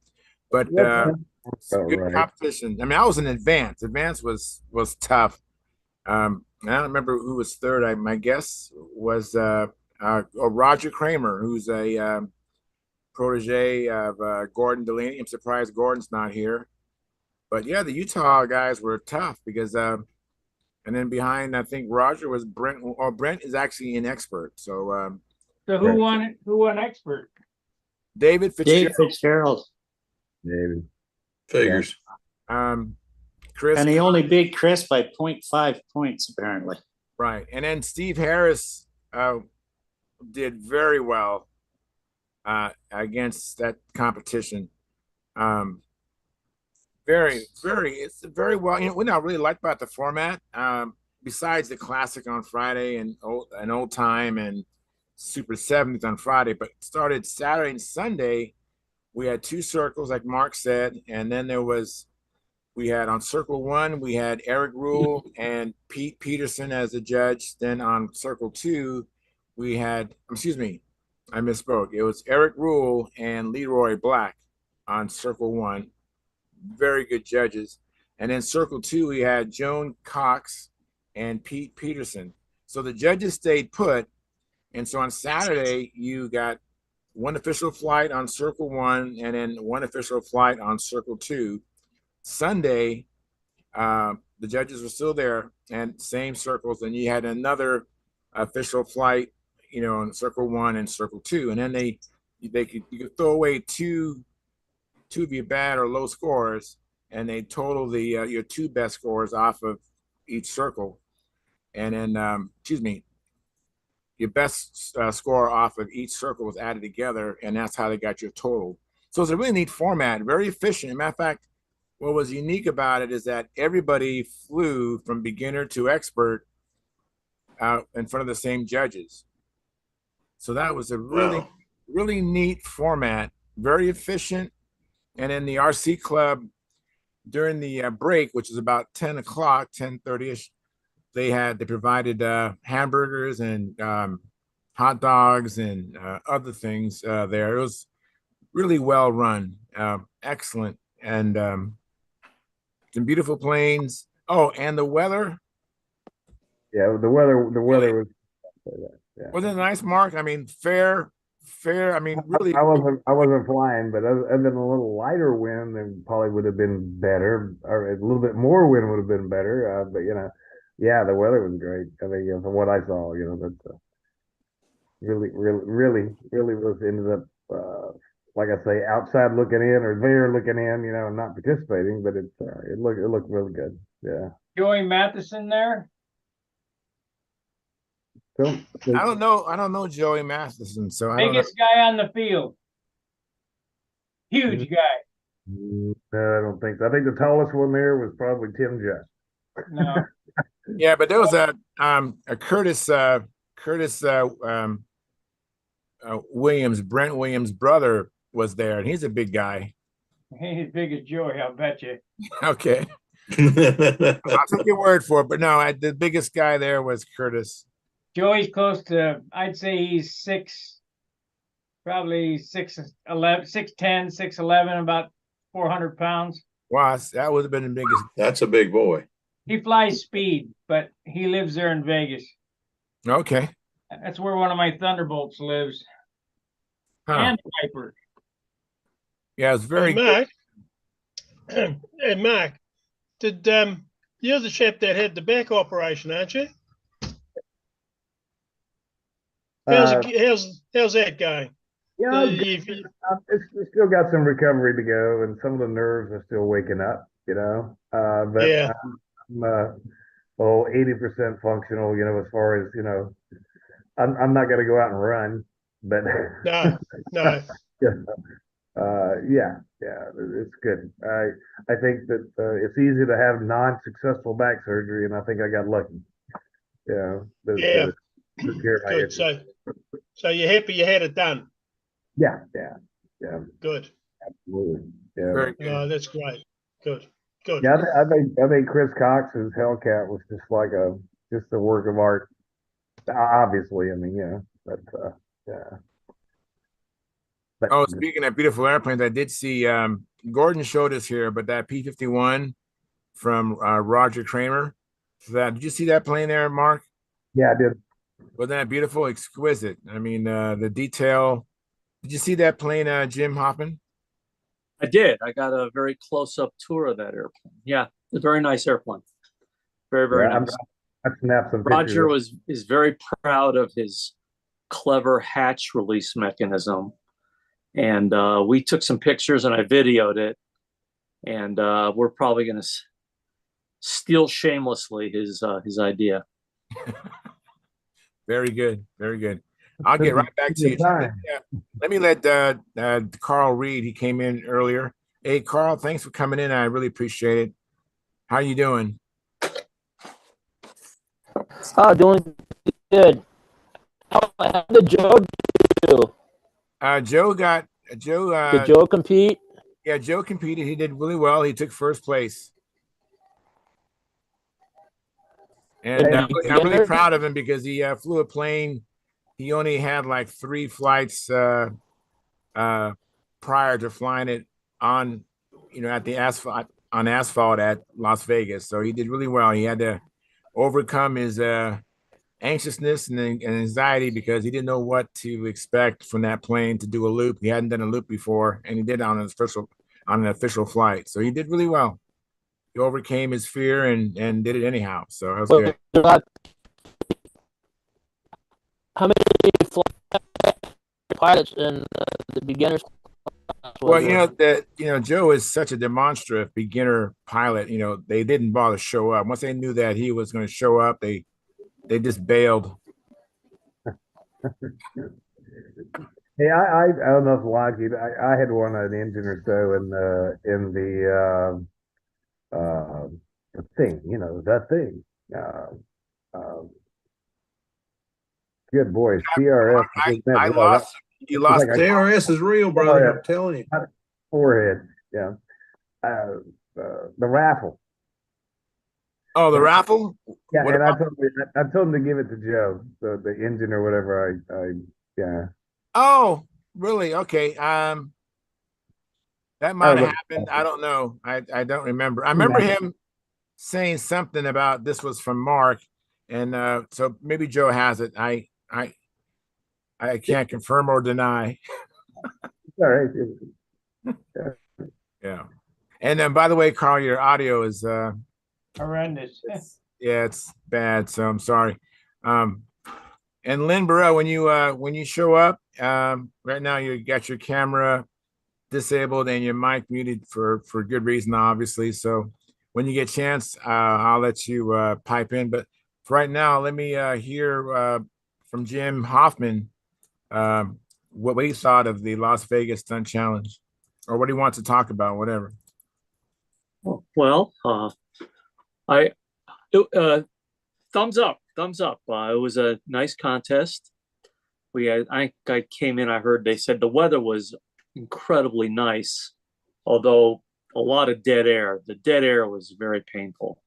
But good right. competition. I mean, I was in advance. Advance was tough. And I don't remember who was third. My guess was Roger Kramer, who's a protege of Gordon Delaney. I'm surprised Gordon's not here. But yeah, the Utah guys were tough because and then behind, I think Roger was Brent. Or Brent is actually an expert. So So who won? Who won expert? David Fitzgerald. Dave Fitzgerald. Maybe. Figures. Chris, And he only beat Chris by 0.5 points, apparently. right. And then Steve Harris did very well against that competition. It's very well. You know, what I really like about the format, besides the classic on Friday and old time and Super 70s on Friday, but started Saturday and Sunday. We had 2 circles, like Mark said, and then we had on circle 1, we had Eric Rule and Pete Peterson as a judge. Then on circle 2, we had, excuse me, I misspoke. It was Eric Rule and Leroy Black on circle 1. Very good judges. And then circle 2, we had Joan Cox and Pete Peterson. So the judges stayed put. And so on Saturday, you got 1 official flight on circle 1 and then 1 official flight on circle 2. Sunday, the judges were still there and same circles. And you had another official flight, you know, on circle 1 and circle 2. And then you could throw away two of your bad or low scores, and they total your 2 best scores off of each circle. And then, excuse me, your best score off of each circle was added together, and that's how they got your total. So it's a really neat format, very efficient. As a matter of fact, what was unique about it is that everybody flew from beginner to expert out in front of the same judges. So that was a really neat format, very efficient. And in the RC club, during the break, which is about 10 o'clock, 10:30ish, they provided hamburgers and hot dogs and other things there. It was really well run, excellent, and some beautiful planes. Oh, and the weather. Yeah, the weather was. Yeah. Wasn't it nice, Mark? I mean, fair. I mean, really. I wasn't flying, but other than a little lighter wind, then probably would have been better, or a little bit more wind would have been better. But you know, yeah, the weather was great. I mean, you know, from what I saw, you know, that really was ended up, like I say, outside looking in or there looking in, you know, and not participating, but it looked really good. Yeah. Joey Matheson there. So, I don't know Joey Masterson, so I don't know. Biggest guy on the field. Huge guy. No, I don't think so. I think the tallest one there was probably Tim Just. No. Yeah, but there was a Curtis Williams, Brent Williams' brother was there, and he's a big guy. He ain't as big as Joey, I'll bet you. Okay. I'll take your word for it, but no, the biggest guy there was Curtis. Joey's close to, I'd say he's probably 6'11", 6'11", about 400 pounds. Wow, that would have been the biggest. That's a big boy. He flies speed, but he lives there in Vegas. Okay. That's where one of my Thunderbolts lives. Huh. And Viper. Yeah, it's very Mark. Hey, Mark, you're the chap that had the back operation, aren't you? How's that going? Yeah, it's still got some recovery to go, and some of the nerves are still waking up, you know. But yeah. I'm 80% functional, you know, as far as, you know, I'm not going to go out and run, but no. Yeah, it's good. I think that it's easy to have non-successful back surgery, and I think I got lucky. Yeah. Good. So you're happy you had it done? Yeah. Good. Absolutely. Yeah. Very good. Oh, that's great. Good. Yeah, I think Chris Cox's Hellcat was just a work of art. obviously, I mean, but yeah. But Oh, speaking of beautiful airplanes, I did see Gordon showed us here, but that P-51 from Roger Kramer. So did you see that plane there, Mark? yeah, I did. Wasn't that beautiful? Exquisite. I mean, the detail. Did you see that plane, Jim Hoffman? I did. I got a very close-up tour of that airplane. Yeah, it's a very nice airplane. Very, very Yeah, nice. I snapped some Roger pictures. is very proud of his clever hatch release mechanism, and we took some pictures and I videoed it, and we're probably going to steal shamelessly his idea. Very good. Very good. I'll get right back to you. Let me let Carl read. He came in earlier. Hey, Carl, thanks for coming in. I really appreciate it. How you doing? Oh, doing good. How did Joe do? Joe. Did Joe compete? Yeah, Joe competed. He did really well. He took first place. And I'm really proud of him because he flew a plane. He only had like 3 flights prior to flying it on, at the asphalt at Las Vegas. So he did really well. He had to overcome his anxiousness and anxiety because he didn't know what to expect from that plane to do a loop. He hadn't done a loop before, and he did it on an official flight. So he did really well. He overcame his fear and did it anyhow. So that was good. How many pilots in the beginners? Well, Joe is such a demonstrative beginner pilot. They didn't bother to show up. Once they knew that he was going to show up, they just bailed. Hey, I don't know if Lockheed. I had one an engine or so in the thing, the thing. Good boy, CRS. I lost. You lost. CRS is real, brother. I'm telling you. Forehead, yeah. The raffle. Oh, the raffle. Yeah, and I told him to give it to Joe, the engine or whatever. Yeah. Oh, really? Okay. That might have happened. I don't know. I don't remember. I remember him saying something about this was from Mark, and so maybe Joe has it. I can't confirm or deny. All right. Yeah. And then, by the way, Carl, your audio is horrendous. Yeah, it's bad. So I'm sorry. And Lynn Burrell, when you show up, right now you got your camera disabled and your mic muted for good reason, obviously. So when you get a chance, I'll let you pipe in. But for right now, let me hear from Jim Hoffman what he thought of the Las Vegas Stunt Challenge, or what he wants to talk about, whatever. Well, thumbs up. It was a nice contest. I came in, I heard they said the weather was incredibly nice, although a lot of dead air. The dead air was very painful.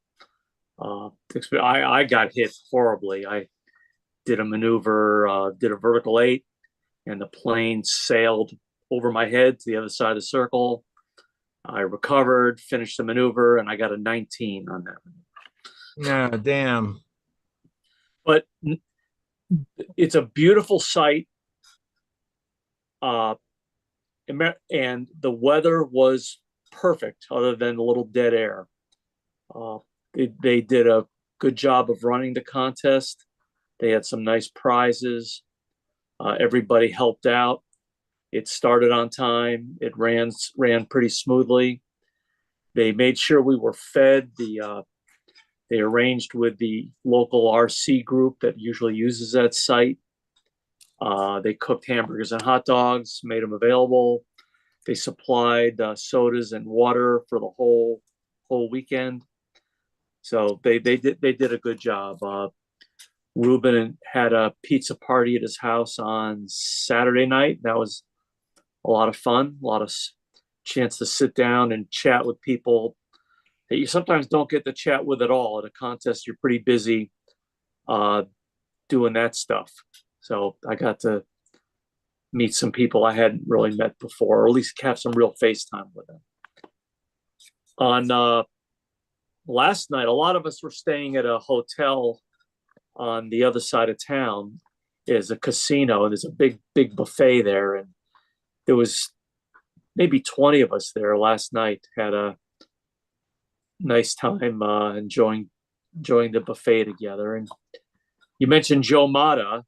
I got hit horribly. I did a maneuver, did a vertical 8, and the plane sailed over my head to the other side of the circle. I recovered, finished the maneuver, and I got a 19 on that. Yeah, damn. But it's a beautiful sight. And the weather was perfect other than a little dead air. They did a good job of running the contest. They had some nice prizes. Everybody helped out. It started on time. It ran pretty smoothly. They made sure we were fed. They arranged with the local RC group that usually uses that site. They cooked hamburgers and hot dogs, made them available. They supplied sodas and water for the whole weekend. So they did a good job. Ruben had a pizza party at his house on Saturday night. That was a lot of fun, a lot of chance to sit down and chat with people that you sometimes don't get to chat with at all. At a contest, you're pretty busy doing that stuff. So I got to meet some people I hadn't really met before, or at least have some real FaceTime with them. On last night, a lot of us were staying at a hotel on the other side of town. Is a casino, and there's a big buffet there, and there was maybe 20 of us there last night. Had a nice time enjoying the buffet together. And you mentioned Joe Mata.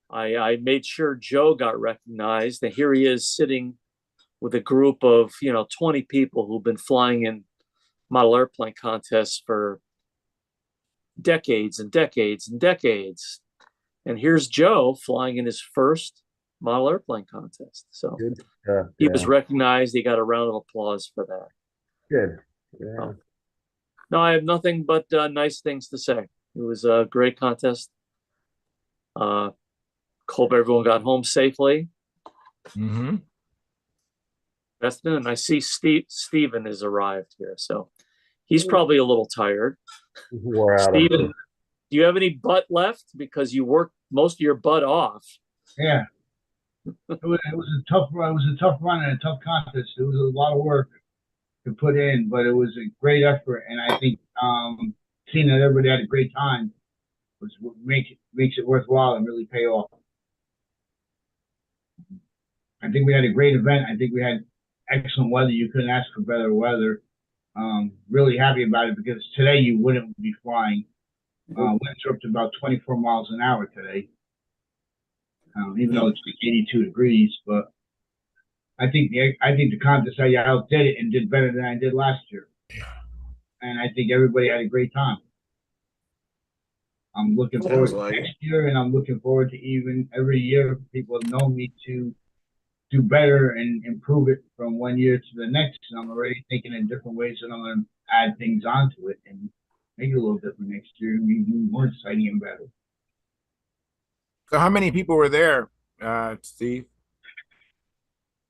I made sure Joe got recognized, and here he is sitting with a group of 20 people who've been flying in model airplane contests for decades and decades and decades. And here's Joe flying in his first model airplane contest. So he was recognized. He got a round of applause for that. Good. Yeah. No, I have nothing but nice things to say. It was a great contest. Hope everyone got home safely. Mm-hmm. That's been, and I see Steven has arrived here, so he's probably a little tired. Steven, do you have any butt left? Because you worked most of your butt off. Yeah. It was a tough run. It was a tough run and a tough contest. It was a lot of work to put in, but it was a great effort. And I think seeing that everybody had a great time was what makes it worthwhile and really pay off. I think we had a great event. I think we had excellent weather. You couldn't ask for better weather. Really happy about it because today you wouldn't be flying. Winds are up to about 24 miles an hour today, even though it's 82 degrees. But I think the contest I outdid it and did better than I did last year. And I think everybody had a great time. I'm looking forward to next year, and I'm looking forward to even every year people have known me to do better and improve it from one year to the next. And I'm already thinking in different ways that I'm going to add things onto it and make it a little different next year and be more exciting and better. So how many people were there, Steve?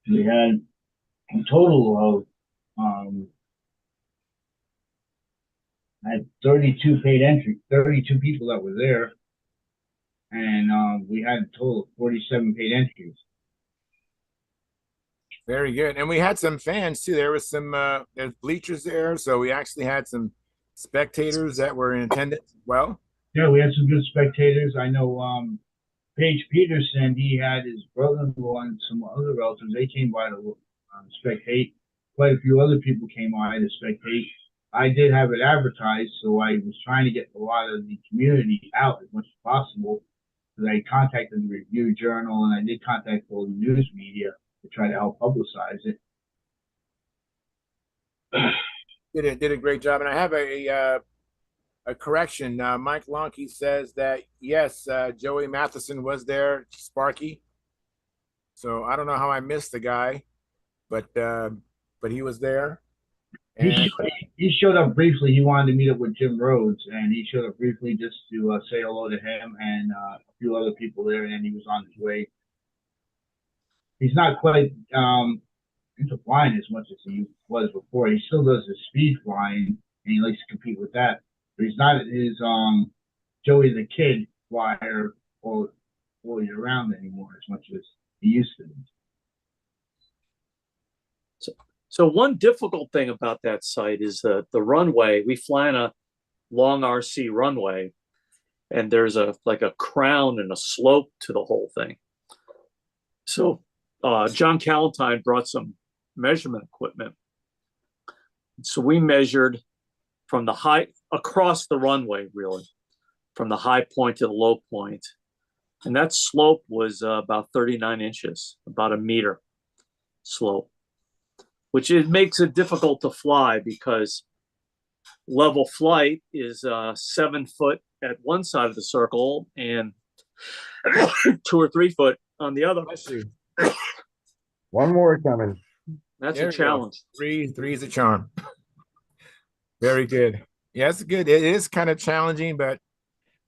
We had a total of I had 32 paid entries, 32 people that were there. And we had a total of 47 paid entries. Very good. And we had some fans too. There was some there's bleachers there, so we actually had some spectators that were in attendance as well. Yeah, we had some good spectators. I know Paige Peterson, he had his brother-in-law and some other relatives. They came by to spectate. Quite a few other people came by to spectate. I did have it advertised, so I was trying to get a lot of the community out as much as possible. Because I contacted the Review Journal and I did contact all the news media to try to help publicize it. Did a great job. And I have a correction. Mike Lonke says that yes, Joey Matheson was there, Sparky. So I don't know how I missed the guy, but he was there. And he showed up briefly. He wanted to meet up with Jim Rhodes, and he showed up briefly just to say hello to him and a few other people there, and then he was on his way. He's not quite into flying as much as he was before. He still does his speed flying, and he likes to compete with that. But he's not his Joey the Kid flyer all year round anymore as much as he used to be. So one difficult thing about that site is the runway. We fly on a long RC runway, and there's like a crown and a slope to the whole thing. So John Callentine brought some measurement equipment. So we measured from the high across the runway, really, from the high point to the low point. And that slope was about 39 inches, about a meter slope, which it makes it difficult to fly because level flight is 7 foot at one side of the circle and 2 or 3 foot on the other. One more coming. That's there a challenge. Three is a charm. Very good. Yeah, it's good. It is kind of challenging, but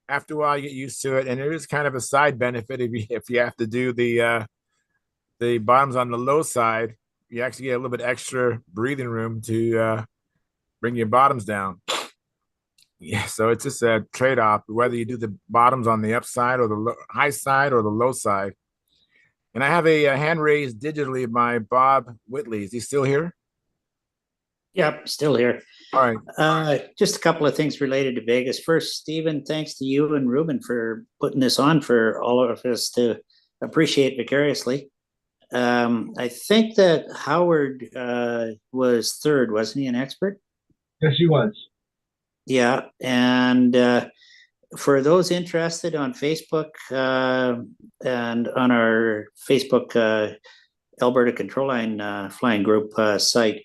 after a while you get used to it. And there is kind of a side benefit if you have to do the bottoms on the low side. You actually get a little bit extra breathing room to bring your bottoms down. Yeah, so it's just a trade-off, whether you do the bottoms on the upside or the high side or the low side. And I have a hand raised digitally by Bob Whitley. Is he still here? Yep, still here. All right. Just a couple of things related to Vegas. First, Stephen, thanks to you and Ruben for putting this on for all of us to appreciate vicariously. I think that Howard was third, wasn't he, an expert? Yes, he was. Yeah, and for those interested on Facebook and on our Facebook Alberta Control Line Flying Group site,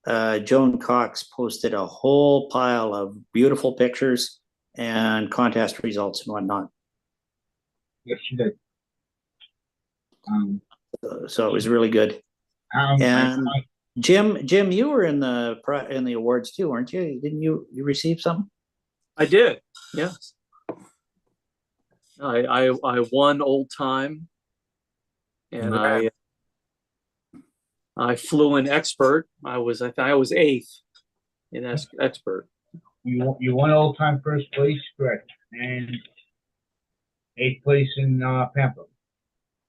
Joan Cox posted a whole pile of beautiful pictures and contest results and whatnot. Yes, she did. So it was really good. And Jim, you were in the awards too, weren't you? Didn't you receive something? I did. Yes. I won old time, and I flew in expert. I was eighth in expert. You won all time first place, correct? And 8th place in Pampa,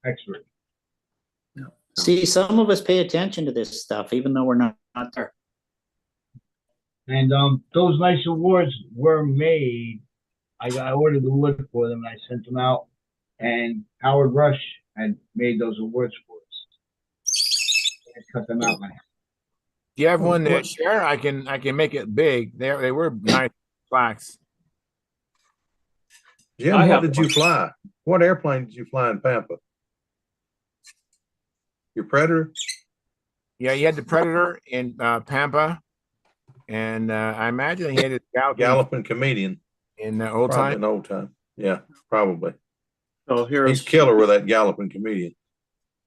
expert. See, some of us pay attention to this stuff, even though we're not there. And those nice awards were made. I ordered the wood for them and I sent them out. And Howard Rush had made those awards for us. I cut them out. Do you have one to share? I can make it big. They were nice plaques. Jim, what did you fly? What airplane did you fly in Pampa? Your Predator? Yeah, he had the Predator in Pampa, and I imagine he had a Galloping Comedian in old time. In old time, yeah, probably. Oh, he's killer with that Galloping Comedian.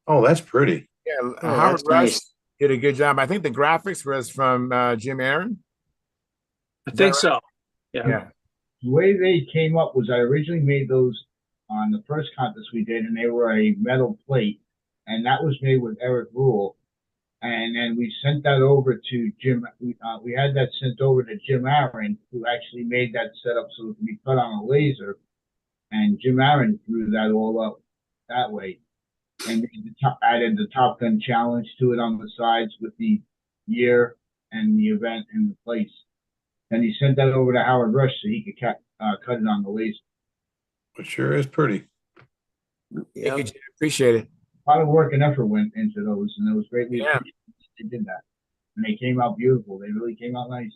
Oh, that's pretty. Yeah, Howard Rush did a good job. I think the graphics was from Jim Aaron. I think so. Yeah. The way they came up was I originally made those on the first contest we did, and they were a metal plate, and that was made with Eric Rule. And then we sent that over to Jim. We had that sent over to Jim Aaron, who actually made that setup so it could be cut on a laser. And Jim Aaron threw that all up that way, and added the Top Gun challenge to it on the sides with the year and the event and the place. And he sent that over to Howard Rush so he could cut it on the laser. It sure is pretty. Yeah, appreciate it. A lot of work and effort went into those, and it was greatly appreciated they did that. And they came out beautiful. They really came out nice.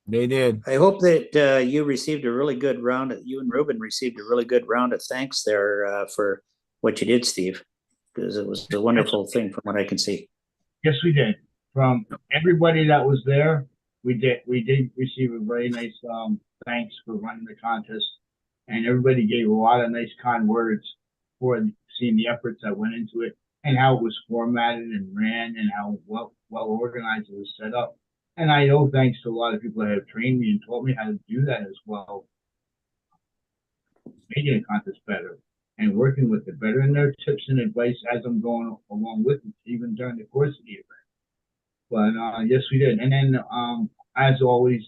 They did. I hope that you received a really good round. You and Ruben received a really good round of thanks there for what you did, Steve, because it was a wonderful thing from what I can see. Yes, we did. From everybody that was there, we did receive a very nice thanks for running the contest, and everybody gave a lot of nice kind words for seeing the efforts that went into it and how it was formatted and ran and how well organized it was set up. And I owe thanks to a lot of people that have trained me and taught me how to do that as well, making the contest better and working with it better, and their tips and advice as I'm going along with it, even during the course of the event. But yes, we did. And then, as always,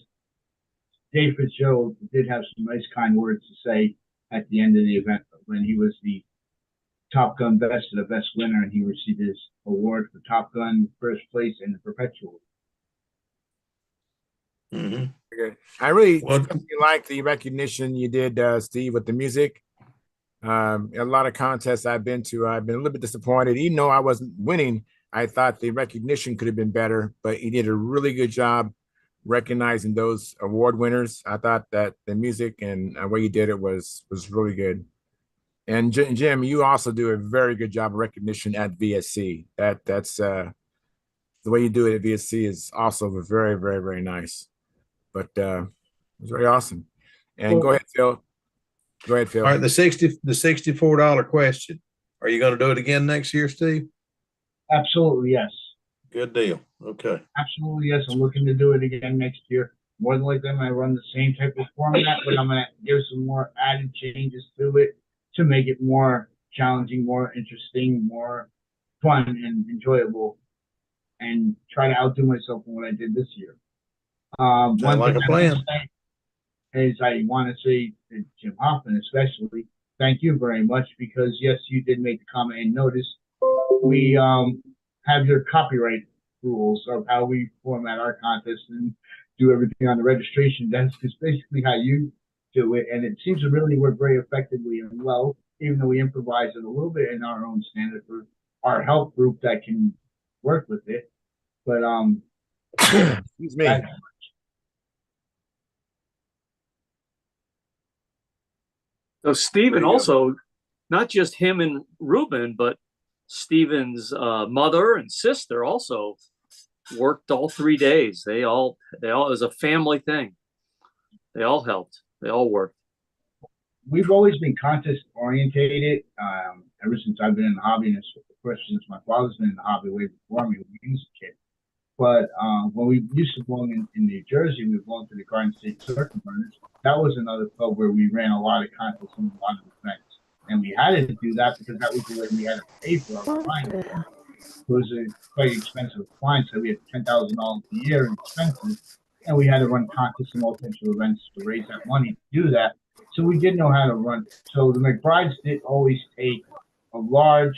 Dave Fitzgerald did have some nice, kind words to say at the end of the event when he was the Top Gun Best of the Best winner, and he received his award for Top Gun first place and the perpetual. Mm-hmm. I really like the recognition you did, Steve, with the music. A lot of contests I've been to, I've been a little bit disappointed. Even though I wasn't winning, I thought the recognition could have been better, but you did a really good job recognizing those award winners. I thought that the music and the way you did it was really good. And Jim, you also do a very good job of recognition at VSC. That's the way you do it at VSC is also very, very, very nice. But it was very awesome. And go ahead, Phil. Go ahead, Phil. All right, the $64 question. Are you going to do it again next year, Steve? Absolutely, yes. Good deal. Okay. Absolutely, yes. I'm looking to do it again next year. More than likely, I might run the same type of format, but I'm going to give some more added changes to it to make it more challenging, more interesting, more fun and enjoyable, and try to outdo myself in what I did this year. Sounds like a plan. is I want to say to Jim Hoffman especially, thank you very much, because yes, you did make the comment and notice we have your copyright rules of how we format our contest and do everything on the registration desk. Is basically how you do it, and it seems to really work very effectively and well, even though we improvise it a little bit in our own standard for our help group that can work with it. But excuse me. So Stephen also, not just him and Ruben, but Stephen's mother and sister also worked all 3 days. They all, it was a family thing. They all helped. They all worked. We've always been contest orientated ever since I've been in the hobby, and of course since my father's been in the hobby way before me when he was a kid. But when we used to belong in New Jersey, we belonged to the Garden State Circuit Burners. That was another club where we ran a lot of contests and a lot of events. And we had to do that because that was the way we had to pay for our clients. It was a quite expensive client, so we had $10,000 a year in expenses, and we had to run contests and all types of events to raise that money to do that. So we did know how to run. So the McBrides did always take a large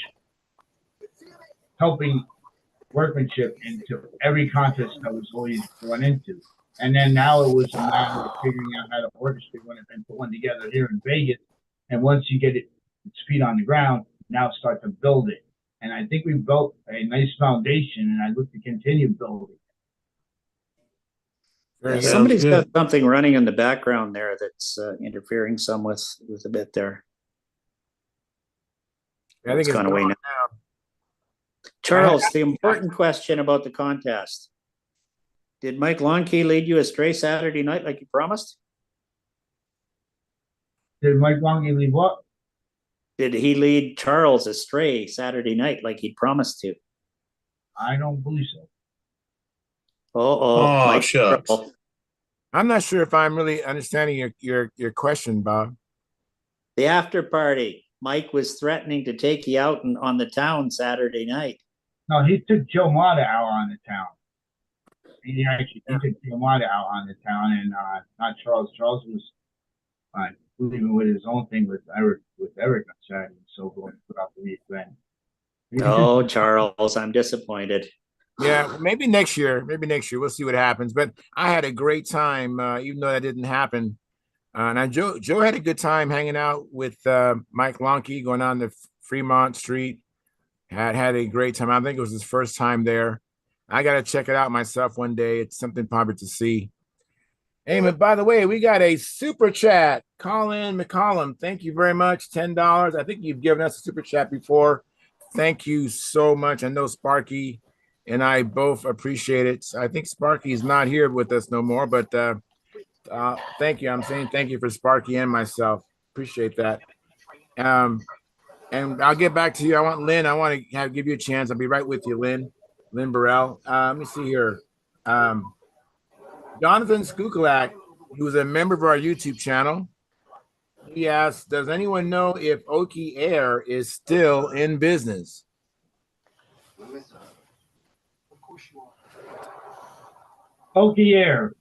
helping workmanship into every contest that was always run into. And then now it was a matter of figuring out how to orchestrate one and put one together here in Vegas. And once you get it its feet on the ground, now start to build it. And I think we built a nice foundation, and I look to continue building. Yeah, somebody's got something running in the background there that's interfering some with a bit there. I think it's gone away now. Charles, the important question about the contest. Did Mike Longkey lead you astray Saturday night like he promised? Did Mike Longkey lead what? Did he lead Charles astray Saturday night like he promised to? I don't believe so. Mike, shucks. I'm not sure if I'm really understanding your question, Bob. The after party. Mike was threatening to take you out on the town Saturday night. No, he took Joe Mata out on the town. He took Joe Mata out on the town, and not Charles. Charles was leaving with his own thing with Eric on Saturday, so going to put out the event. Oh, Charles, I'm disappointed. Yeah, maybe next year. Maybe next year we'll see what happens. But I had a great time, even though that didn't happen. And Joe had a good time hanging out with Mike Longkey, going on the Fremont Street. Had a great time. I think it was his first time there. I got to check it out myself one day. It's something probably to see. Hey, but by the way, we got a super chat. Colin McCollum, thank you very much. $10. I think you've given us a super chat before. Thank you so much. I know Sparky and I both appreciate it. I think Sparky is not here with us no more, but thank you. I'm saying thank you for Sparky and myself. Appreciate that. And I'll get back to you. I want Lynn. I want to give you a chance. I'll be right with you, Lynn. Lynn Burrell. Let me see here. Jonathan Skukulak, who's a member of our YouTube channel, he asked, does anyone know if Oki Air is still in business? Oki Air,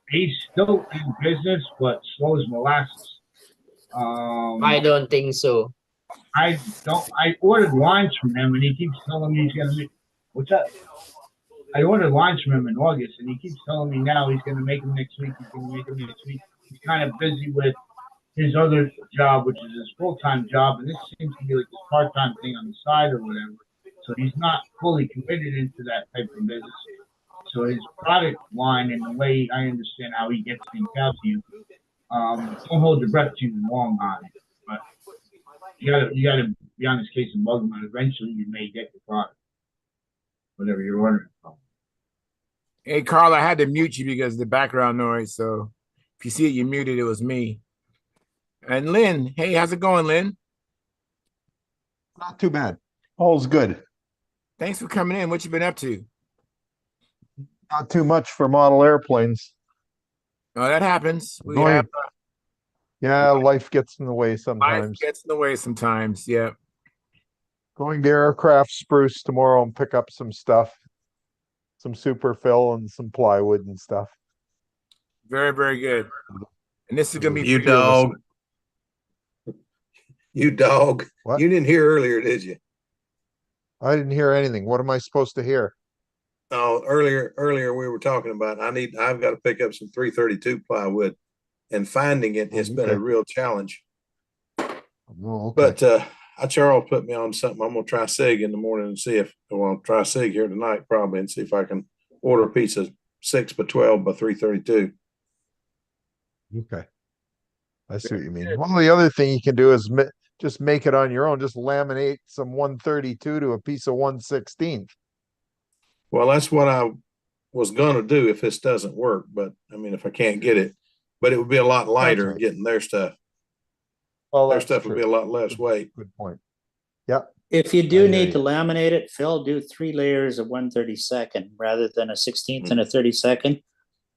he's still in business, but slow as molasses. I don't think so. I ordered lines from him, and he keeps telling me he's going to make. What's up? I ordered lines from him in August, and he keeps telling me now he's going to make them next week. He's going to make them next week. He's kind of busy with his other job, which is his full-time job, and this seems to be like a part-time thing on the side or whatever. So he's not fully committed into that type of business. So his product line and the way I understand how he gets things out to you, don't hold your breath too long on it. But you gotta be on this case and bug him, and eventually you may get the product, whatever you're ordering from. Hey, Carl, I had to mute you because of the background noise. So if you see it, you muted. It was me. And Lynn, hey, how's it going, Lynn? Not too bad. All's good. Thanks for coming in. What you been up to? Not too much for model airplanes. Oh, that happens. Yeah, life gets in the way sometimes. Life gets in the way sometimes. Yeah. Going to Aircraft Spruce tomorrow and pick up some stuff, some super fill and some plywood and stuff. Very, very good. And this is gonna be You for two of us. dog. You dog. What? You didn't hear earlier, did you? I didn't hear anything. What am I supposed to hear? Oh, earlier we were talking about I've got to pick up some 332 plywood, and finding it has been a Okay. real challenge. Oh, okay. But Charles put me on something. I'm gonna try SIG in the morning and see if I'll try SIG here tonight probably and see if I can order a piece of 6x12 by 332. Okay. I see what you mean. Well, the other thing you can do is just make it on your own. Just laminate some 132 to a piece of 116. Well, that's what I was gonna do if this doesn't work. But I mean, if I can't get it, but it would be a lot lighter right. getting their stuff. Well, Their that's stuff would be a true. lot less weight. Good point. Yeah. If you I do hear need to you. laminate it, Phil, do 3 layers of 1/32 rather than a 16th and a 32nd,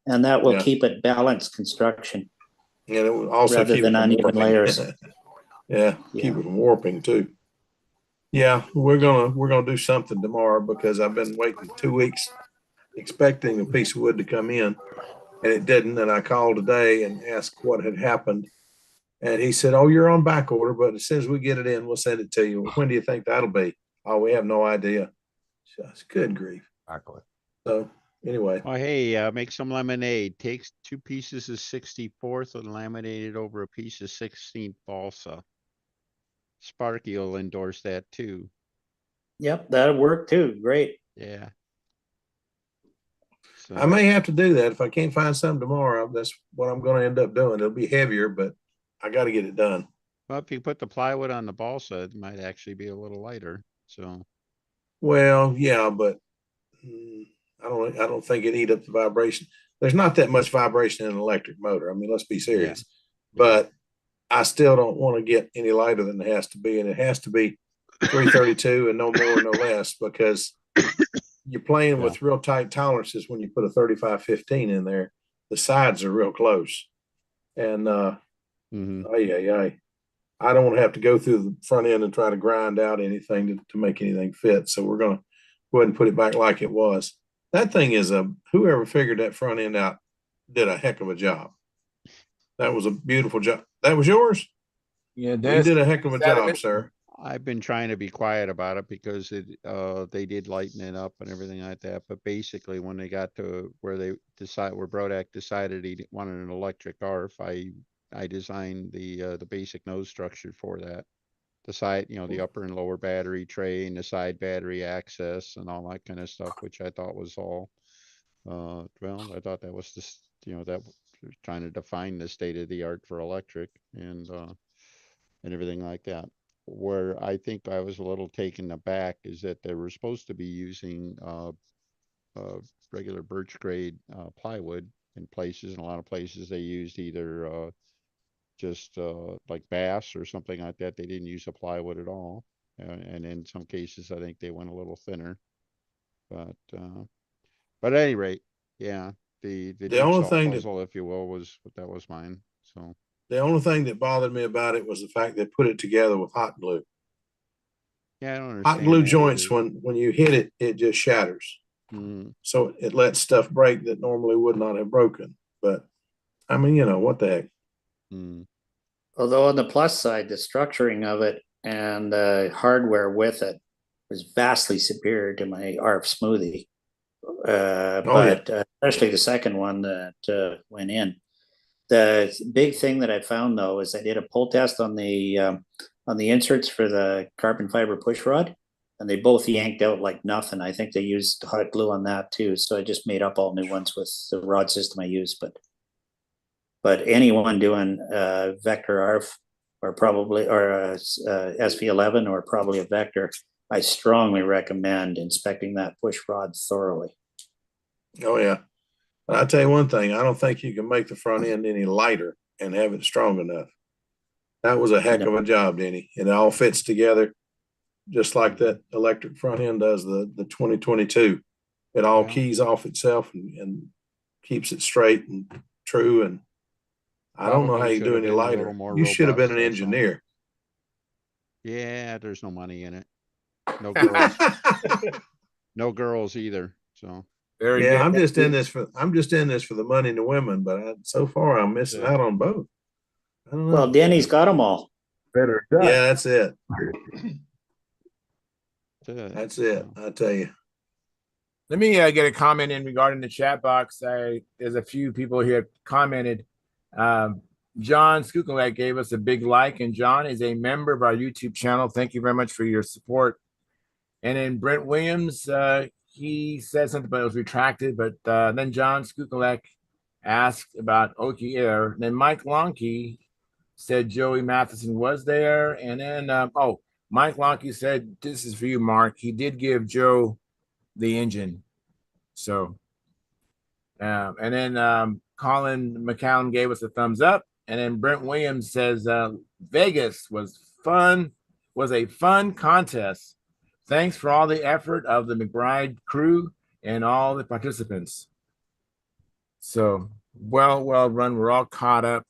and that will Yeah. keep it balanced construction And it would also rather keep it than from uneven warping. layers. Yeah, keep it from warping too. Yeah, we're gonna do something tomorrow because I've been waiting 2 weeks expecting a piece of wood to come in, and it didn't. And I called today and asked what had happened, and he said, "Oh, you're on back order, but as soon as we get it in, we'll send it to you." When do you think that'll be? Oh, we have no idea. Just good grief. Exactly. So anyway, Oh, hey, make some lemonade. Take 2 pieces of 64th and laminate it over a piece of 16th balsa. Sparky will endorse that too. Yep, that'll work too. Great. Yeah. So, I may have to do that if I can't find some tomorrow. That's what I'm going to end up doing. It'll be heavier, but I got to get it done. well, if you put the plywood on the balsa, it might actually be a little lighter. So, Well, yeah, but I don't think it eat up the vibration. There's not that much vibration in an electric motor. I mean, let's be serious. But I still don't want to get any lighter than it has to be, and it has to be 332 and no more, no less, because you're playing with real tight tolerances when you put a 3515 in there. The sides are real close, and I don't want to have to go through the front end and try to grind out anything to make anything fit. So we're going to go ahead and put it back like it was. That thing is whoever figured that front end out did a heck of a job. That was a beautiful job. That was yours? Yeah, you did a heck of a job, sir. I've been trying to be quiet about it because they did lighten it up and everything like that. But basically, when they got to where where Brodak decided he wanted an electric ARF, I designed the basic nose structure for that. The side, the upper and lower battery tray and the side battery access and all that kind of stuff, which I thought was all, well, I thought that was just, that trying to define the state of the art for electric and everything like that. Where I think I was a little taken aback is that they were supposed to be using regular birch grade plywood in places. In a lot of places they used either just like bass or something like that. They didn't use a plywood at all. And in some cases, I think they went a little thinner. But at any rate, yeah, the only jigsaw thing puzzle, if you will, that was mine. So the only thing that bothered me about it was the fact they put it together with hot glue. yeah, I don't understand. Hot glue that joints, either. when you hit it, it just shatters. So it lets stuff break that normally would not have broken. But I mean, what the heck? Although on the plus side, the structuring of it and the hardware with it was vastly superior to my ARF Smoothie. But especially the second one that went in. The big thing that I found though is I did a pull test on the inserts for the carbon fiber push rod, and they both yanked out like nothing. I think they used hot glue on that too, so I just made up all new ones with the rod system I use. But anyone doing vector ARF or SV11 or probably a vector, I strongly recommend inspecting that push rod thoroughly. Oh yeah. I'll tell you one thing, I don't think you can make the front end any lighter and have it strong enough. That was a heck of a job, Denny. It all fits together just like that electric front end does the 2022. It all keys off itself and keeps it straight and true. And I don't know how you do any lighter. You should have been an engineer. Yeah, there's no money in it. No girls. No girls either. So Very Yeah, good. I'm just in this for the money and the women, but so far I'm missing out on both. I don't know. Well, Denny's got them all. Better done. Yeah, that's it. Uh, That's it. I tell you. Let me get a comment in regarding the chat box. There's a few people here commented. John Skukulak gave us a big like, and John is a member of our YouTube channel. Thank you very much for your support. And then Brent Williams, he said something, but it was retracted. But then John Skukulak asked about Oki Air. Then Mike Lonke said Joey Matheson was there. And then, Mike Lonke said, this is for you, Mark. He did give Joe the engine. So, and then Colin McCallum gave us a thumbs up. And then Brent Williams says, Vegas was a fun contest. Thanks for all the effort of the McBride crew and all the participants. So well run. We're all caught up.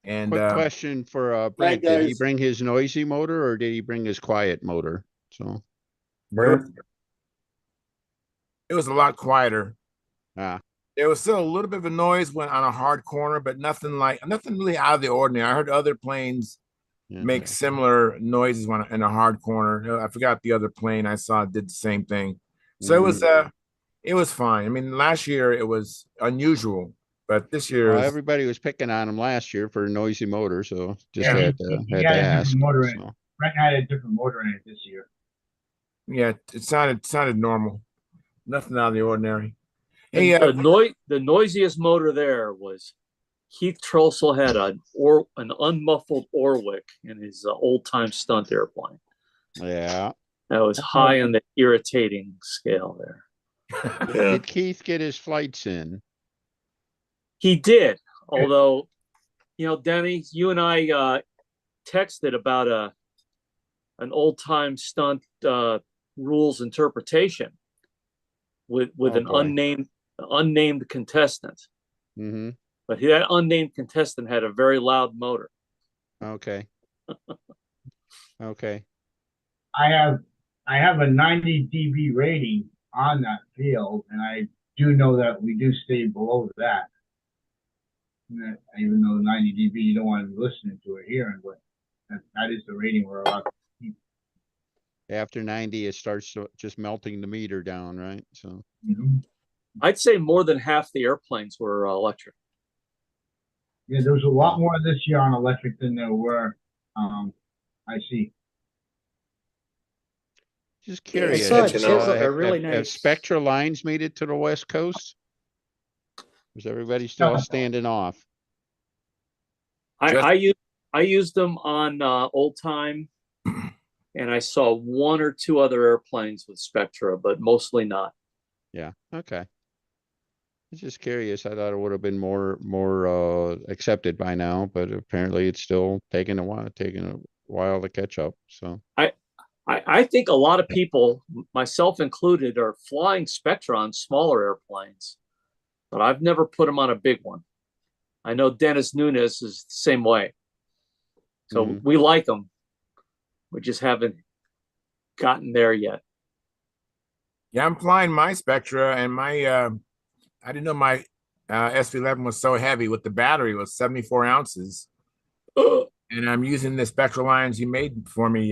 And quick question for Brent: Hi, did he guys. bring his noisy motor or did he bring his quiet motor? So Brent, it was a lot quieter. ah, There was still a little bit of a noise when on a hard corner, but nothing really out of the ordinary. I heard other planes make similar noises when in a hard corner. I forgot the other plane I saw did the same thing. So it was fine. I mean, last year it was unusual, but this year well, is everybody was picking on him last year for a noisy motor, so just Yeah, had He to had a ask. different motor in it. So. Brent had a different motor in it this year. yeah, it sounded normal. Nothing out of the ordinary. And Hey, the noisiest motor there was Keith Trossel had an unmuffled Orwick in his old-time stunt airplane. Yeah. That was high on the irritating scale there. Yeah. Did Keith get his flights in? He did, although, Denny, you and I texted about an old-time stunt rules interpretation with an unnamed contestant. Mm-hmm. But that unnamed contestant had a very loud motor. Okay. Okay. I have a 90 dB rating on that field, and I do know that we do stay below that. Even though 90 dB, you don't want to be listening to it here, but that is the rating we're allowed to keep. After 90, it starts just melting the meter down, right? So I'd say more than half the airplanes were electric. Yeah, there was a lot more this year on electric than there were I see. Just curious. Have Spectra lines made it to the West Coast? Or is everybody still standing off? I used them on old time, and I saw one or two other airplanes with Spectra, but mostly not. Yeah. Okay. I was just curious. I thought it would have been more accepted by now, but apparently it's still taking a while to catch up. So I think a lot of people, myself included, are flying Spectra on smaller airplanes, but I've never put them on a big one. I know Dennis Nunes is the same way. So we like them. We just haven't gotten there yet. Yeah, I'm flying my Spectra, and my I didn't know my SV11 was so heavy. With the battery, it was 74 ounces, and I'm using the Spectra lines you made for me,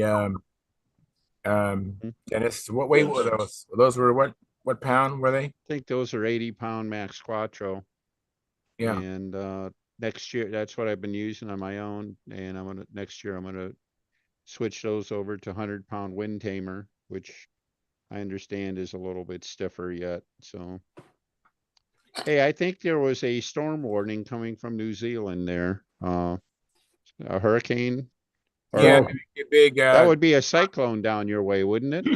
Dennis. What weight were those? Those were what pound were they? I think those are 80-pound Max Quattro. Yeah. And next year, that's what I've been using on my own. And next year I'm gonna switch those over to 100-pound Wind Tamer, which I understand is a little bit stiffer yet. So, hey, I think there was a storm warning coming from New Zealand there. A hurricane. Yeah, a big. That would be a cyclone down your way, wouldn't it?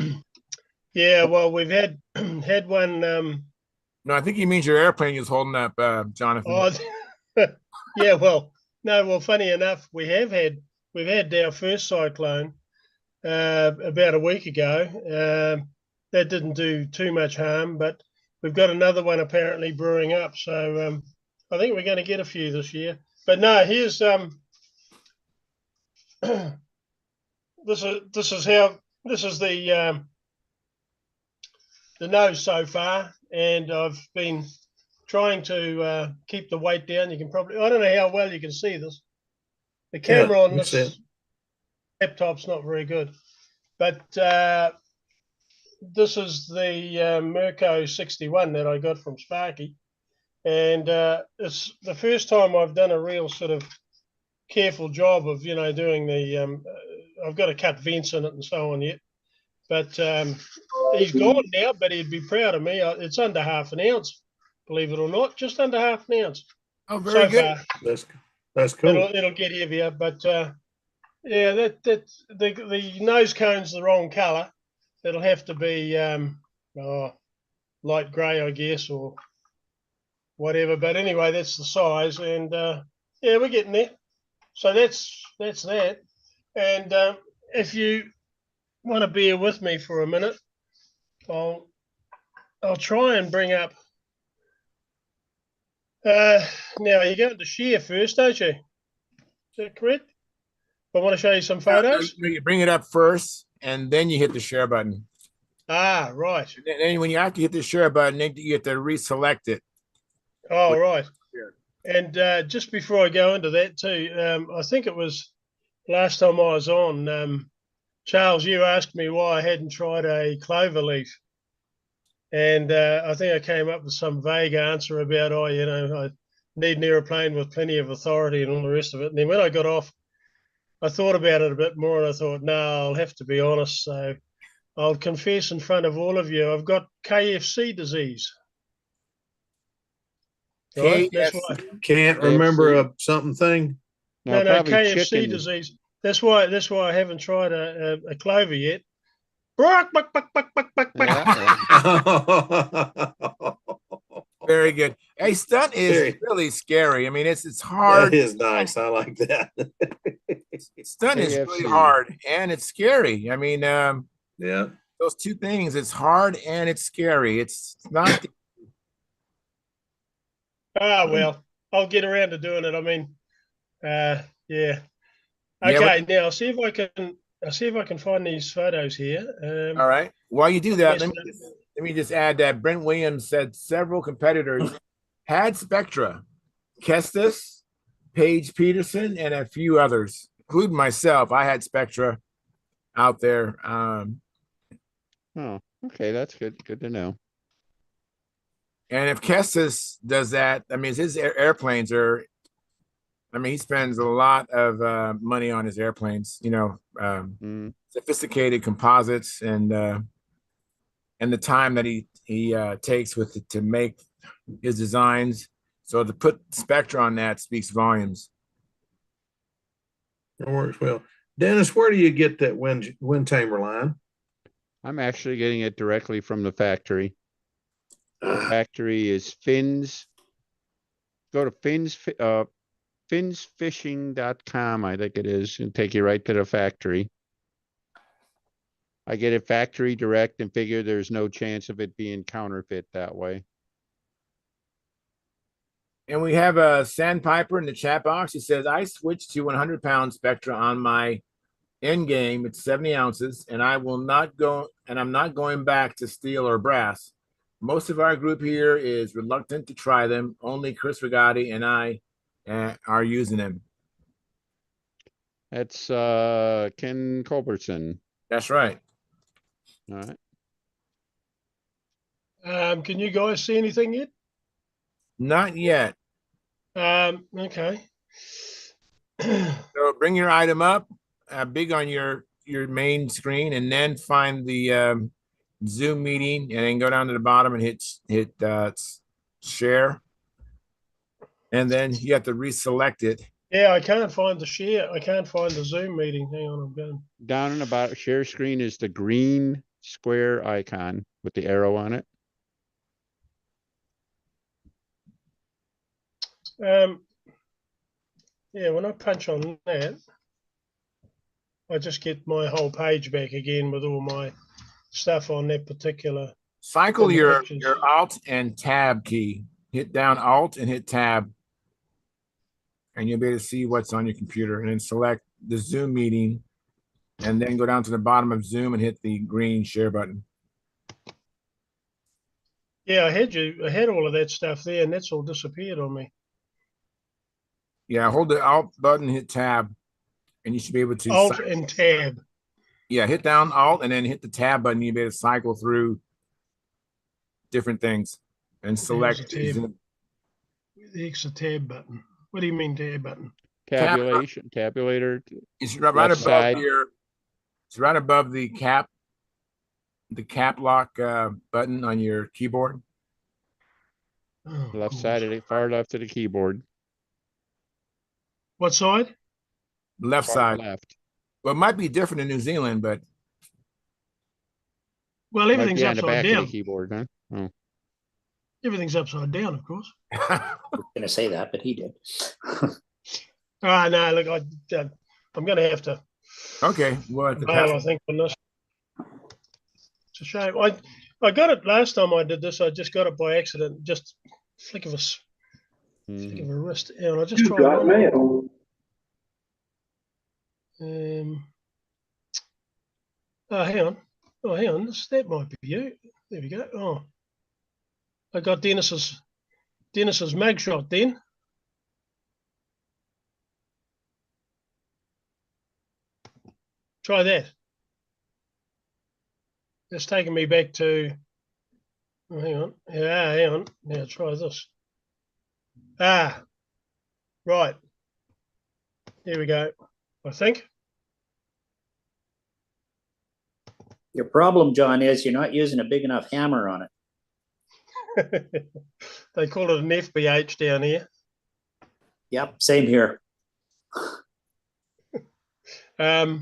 Yeah, well, we've had one. No, I think he means your airplane is holding up, Jonathan. Oh, yeah. Well, no. Well, funny enough, we've had our first cyclone about a week ago. That didn't do too much harm, but we've got another one apparently brewing up. So I think we're going to get a few this year. But no, here's this is the nose so far. and I've been trying to keep the weight down. You can probably, I don't know how well you can see this. The camera on this laptop's not very good, but this is the Mirko 61 that I got from Sparky, and it's the first time I've done a real sort of careful job of doing the. I've got to cut vents in it and so on yet, but he's gone now. But he'd be proud of me. It's under half an ounce, believe it or not, just under half an ounce. Oh, very good. That's cool. It'll get heavier, but yeah, that the nose cone's the wrong color. It'll have to be light grey, I guess, or whatever. But anyway, that's the size, and yeah, we're getting there. So that's that. And if you want to bear with me for a minute, I'll try and bring up. Now you're going to share first, don't you? Is that correct? I want to show you some photos. You bring it up first, and then you hit the share button. Ah, right. And then when you have to hit the share button, then you have to reselect it. Oh, right. And just before I go into that too, I think it was last time I was on, Charles, you asked me why I hadn't tried a clover leaf. And I think I came up with some vague answer about, I need an aeroplane with plenty of authority and all the rest of it. And then when I got off, I thought about it a bit more, and I thought, no, I'll have to be honest. So I'll confess in front of all of you, I've got KFC disease. Right? That's why. Can't remember a something thing. No, KFC chicken disease. That's why I haven't tried a clover yet. Very good. Hey, stunt is really scary. I mean, it's hard. That is nice. I like that. Stunt is really hard and it's scary. I mean, yeah, those two things. It's hard and it's scary. It's not. Well, I'll get around to doing it. I mean, yeah. Okay, now I'll see if I can find these photos here. All right. While you do that, let me just add that Brent Williams said several competitors had Spectra, Kestis, Paige Peterson, and a few others, including myself. I had Spectra out there. Oh, okay, that's good. Good to know. And if Kestis does that, I mean, his airplanes are. I mean, he spends a lot of money on his airplanes. Sophisticated composites and the time that he takes with it to make his designs. So to put Spectra on that speaks volumes. It works well. Dennis, where do you get that wind tamer line? I'm actually getting it directly from the factory. The factory is Fins. Go to finsfishing.com, I think it is, and take you right to the factory. I get it factory direct and figure there's no chance of it being counterfeit that way. And we have a Sandpiper in the chat box. He says, I switched to 100-pound Spectra on my end game. It's 70 ounces, and I'm not going back to steel or brass. Most of our group here is reluctant to try them. Only Chris Rigotti and I are using them. That's Ken Culbertson. That's right. All right. Can you guys see anything yet? Not yet. Okay. So bring your item up, big on your main screen, and then find the Zoom meeting, and then go down to the bottom and hit share, and then you have to reselect it. Yeah, I can't find the share. I can't find the Zoom meeting. Hang on, I'm going. Down in the bottom share screen is the green square icon with the arrow on it. Yeah, when I punch on that, I just get my whole page back again with all my stuff on that particular. Cycle your Alt and Tab key. Hit down Alt and hit Tab, and you'll be able to see what's on your computer. And then select the Zoom meeting, and then go down to the bottom of Zoom and hit the green share button. Yeah, I had all of that stuff there, and that's all disappeared on me. Yeah, hold the Alt button, hit Tab, and you should be able to Alt and Tab. Yeah, hit down Alt and then hit the Tab button. You'll be able to cycle through different things and select. There's a tab. The extra Tab button. What do you mean Tab button? Tabulation, tabulator. It's right left above side. It's right above the cap lock button on your keyboard. Oh, Left side of the far left of the keyboard. What side? Left Far side. left. Well, it might be different in New Zealand, but Well, Might everything's be on the upside back of down. the keyboard, huh? Oh. Everything's upside down, of course. I was going to say that, but he did. Ah, no, look, I'm going to have to okay. Well, at the bail, I test. think, on this. It's a shame. I got it last time I did this. I just got it by accident, just flick of a flick of a wrist. And I just You tried got one. mail. Oh, hang on. Oh, hang on. That might be you. There we go. Oh, I got Dennis's mugshot then. Try that. It's taking me back to. Oh, hang on. Yeah, hang on. Now try this. Ah, right. Here we go. I think. Your problem, John, is you're not using a big enough hammer on it. They call it an FBH down here. Yep, same here. Oh,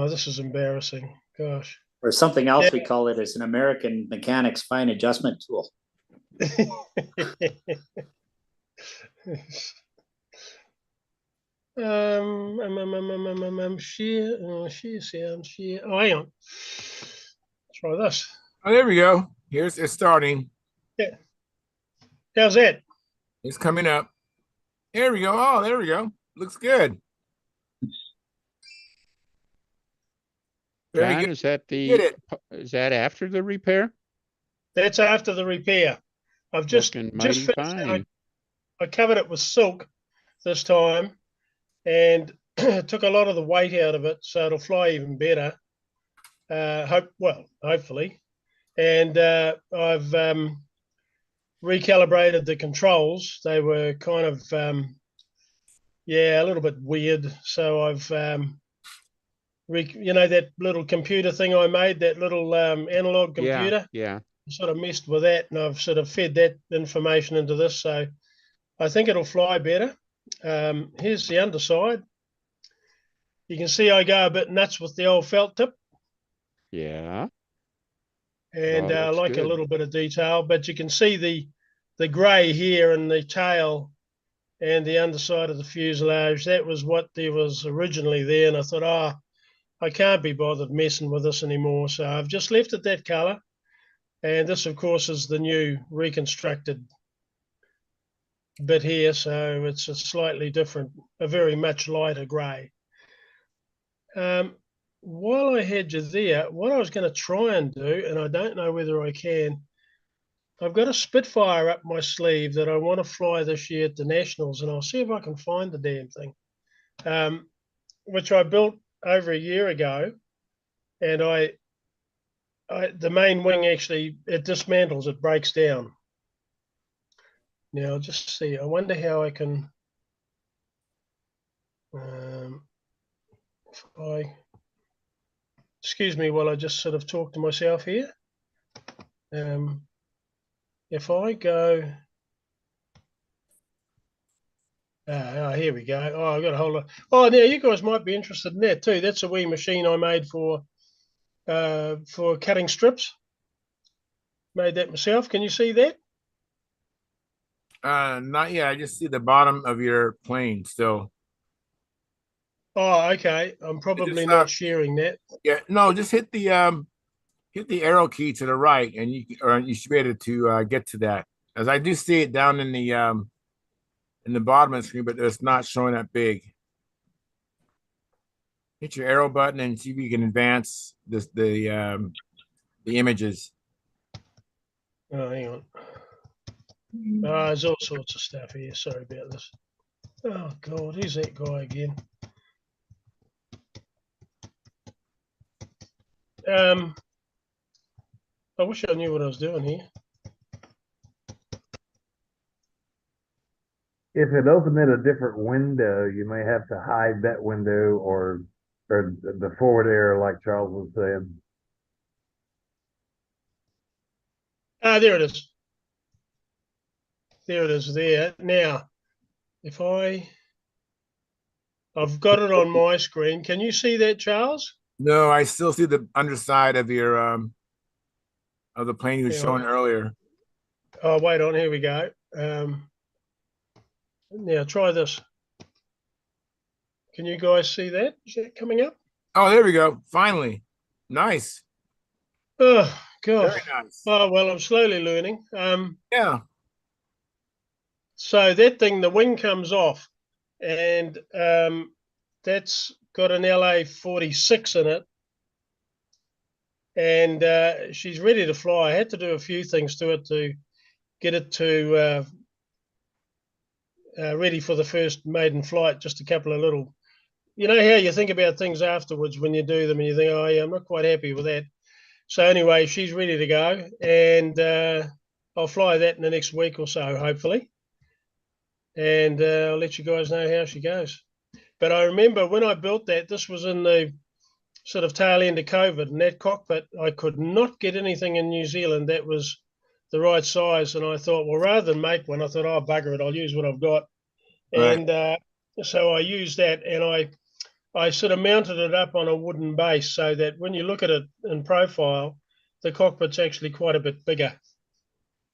this is embarrassing. Gosh. Or something else we call it is an American Mechanics Fine Adjustment Tool. Share sound, share. Oh, hang on. Try this. Oh, there we go. It's starting. Yeah. How's that? It's coming up. There we go. Oh, there we go. Looks good. Very John, good. is that after the repair? That's after the repair. I've just mighty finished. fine. I covered it with silk this time, and took a lot of the weight out of it, so it'll fly even better. Hopefully. And I've recalibrated the controls. They were kind of a little bit weird. So I've that little computer thing I made, that little analog computer. Yeah. Sort of messed with that, and I've sort of fed that information into this. So I think it'll fly better. Here's the underside. You can see I go a bit nuts with the old felt tip. Yeah. And Oh, that's like good. a little bit of detail, but you can see the grey here and the tail and the underside of the fuselage. That was what there was originally there, and I thought, I can't be bothered messing with this anymore, so I've just left it that colour. And this, of course, is the new reconstructed bit here, so it's a slightly different, a very much lighter grey. While I had you there, what I was going to try and do, and I don't know whether I can, I've got a Spitfire up my sleeve that I want to fly this year at the Nationals, and I'll see if I can find the damn thing, which I built over a year ago, and the main wing actually, it dismantles, it breaks down. Now, just see, I wonder how I can, if I, excuse me while I just sort of talk to myself here. If I go, here we go. Oh, I've got a whole lot. Oh, now you guys might be interested in that too. That's a wee machine I made for cutting strips. Made that myself. Can you see that? Not yet. I just see the bottom of your plane still. Oh, okay. I'm probably not sharing that. Yeah, no, just hit the arrow key to the right, and you should be able to get to that. As I do see it down in the bottom of the screen, but it's not showing that big. Hit your arrow button and see if you can advance the images. Oh, hang on. There's all sorts of stuff here. Sorry about this. Oh God, who's that guy again? I wish I knew what I was doing here. If it opened in a different window, you may have to hide that window or the forward arrow, like Charles was saying. There it is. There it is there. Now, if I've got it on my screen. Can you see that, Charles? No, I still see the underside of your of the plane you were Hang showing on. earlier. Oh, wait on. Here we go. Now try this. Can you guys see that? Is that coming up? Oh, there we go. Finally. Nice. Oh, God. Very nice. Oh, well, I'm slowly learning. Yeah. So that thing, the wing comes off, and that's got an LA 46 in it. And she's ready to fly. I had to do a few things to it to get it to ready for the first maiden flight. Just a couple of little, you know how you think about things afterwards when you do them, and you think, oh yeah, I'm not quite happy with that. So anyway, she's ready to go, and I'll fly that in the next week or so, hopefully. And I'll let you guys know how she goes. But I remember when I built that, this was in the sort of tail end of COVID, and that cockpit, I could not get anything in New Zealand that was the right size. And I thought, well, rather than make one, I thought, oh, bugger it, I'll use what I've got. Right. And so I used that, and I sort of mounted it up on a wooden base so that when you look at it in profile, the cockpit's actually quite a bit bigger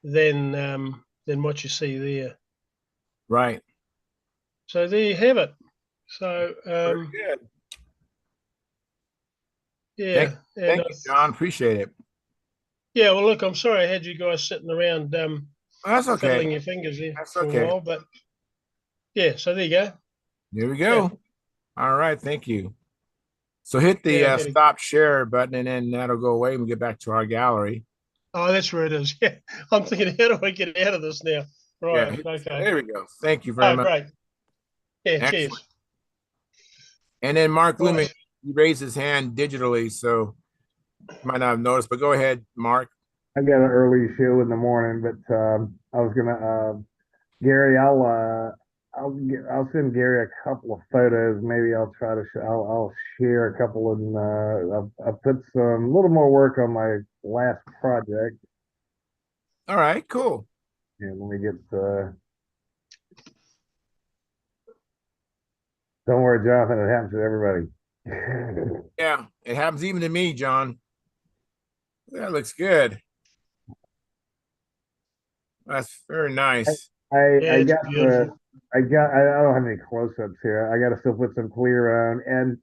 than what you see there. Right. So there you have it. So Very good. yeah, Thank you, John. Appreciate it. Yeah, well, look, I'm sorry I had you guys sitting around That's okay. fiddling your fingers there That's for okay. a while, but yeah, so there you go. There we go. Yeah. All right. Thank you. So hit the Yeah, stop share button, and then that'll go away and we get back to our gallery. Oh, that's where it is. Yeah, I'm thinking, how do I get out of this now? Right. Yeah. Okay. There we go. Thank you very much. Great. Yeah. Excellent. Cheers. And then Mark Lumen, Right. he raised his hand digitally, so you might not have noticed, but go ahead, Mark. I got an early show in the morning, but I was gonna Gary, I'll send Gary a couple of photos. Maybe I'll try to I'll share a couple, and I've put some a little more work on my last project. All right, cool. Yeah, let me get don't worry, Jonathan, it happens to everybody. Yeah, it happens even to me, John. That looks good. That's very nice. I it's got beautiful. I don't have any close-ups here. I got to still put some clear on, and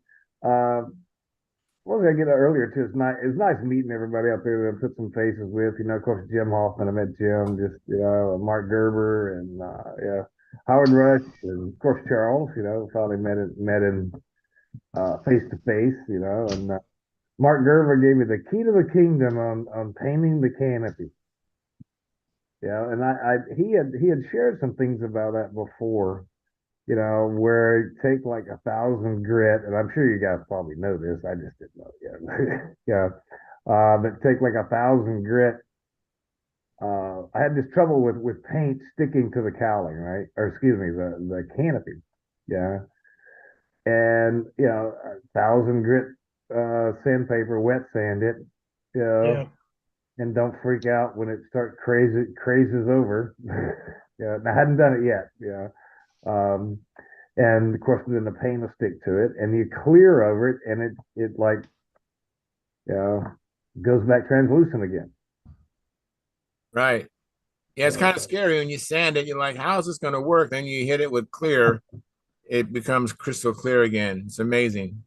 what was I getting at earlier too? It's nice meeting everybody out there that I put some faces with. You know, of course, Jim Hoffman. I met Jim. Just Mark Gerber and yeah, Howard Rush, and of course Charles. You know, finally met him face to face. You know, and Mark Gerber gave me the key to the kingdom on painting the canopy. Yeah, and he had shared some things about that before, you know, where it take like 1,000 grit, and I'm sure you guys probably know this. I just didn't know it yet. Yeah, but take like 1,000 grit. I had this trouble with paint sticking to the cowling, right? Or excuse me, the canopy. Yeah, and 1,000 grit sandpaper, wet sand it. You know, Yeah. and don't freak out when it starts crazes over. Yeah, I hadn't done it yet. Yeah. And of course then the paint will stick to it, and you clear over it, and it like goes back translucent again. Right. Yeah, it's kind of scary when you sand it. You're like, how is this going to work? Then you hit it with clear, it becomes crystal clear again. It's amazing.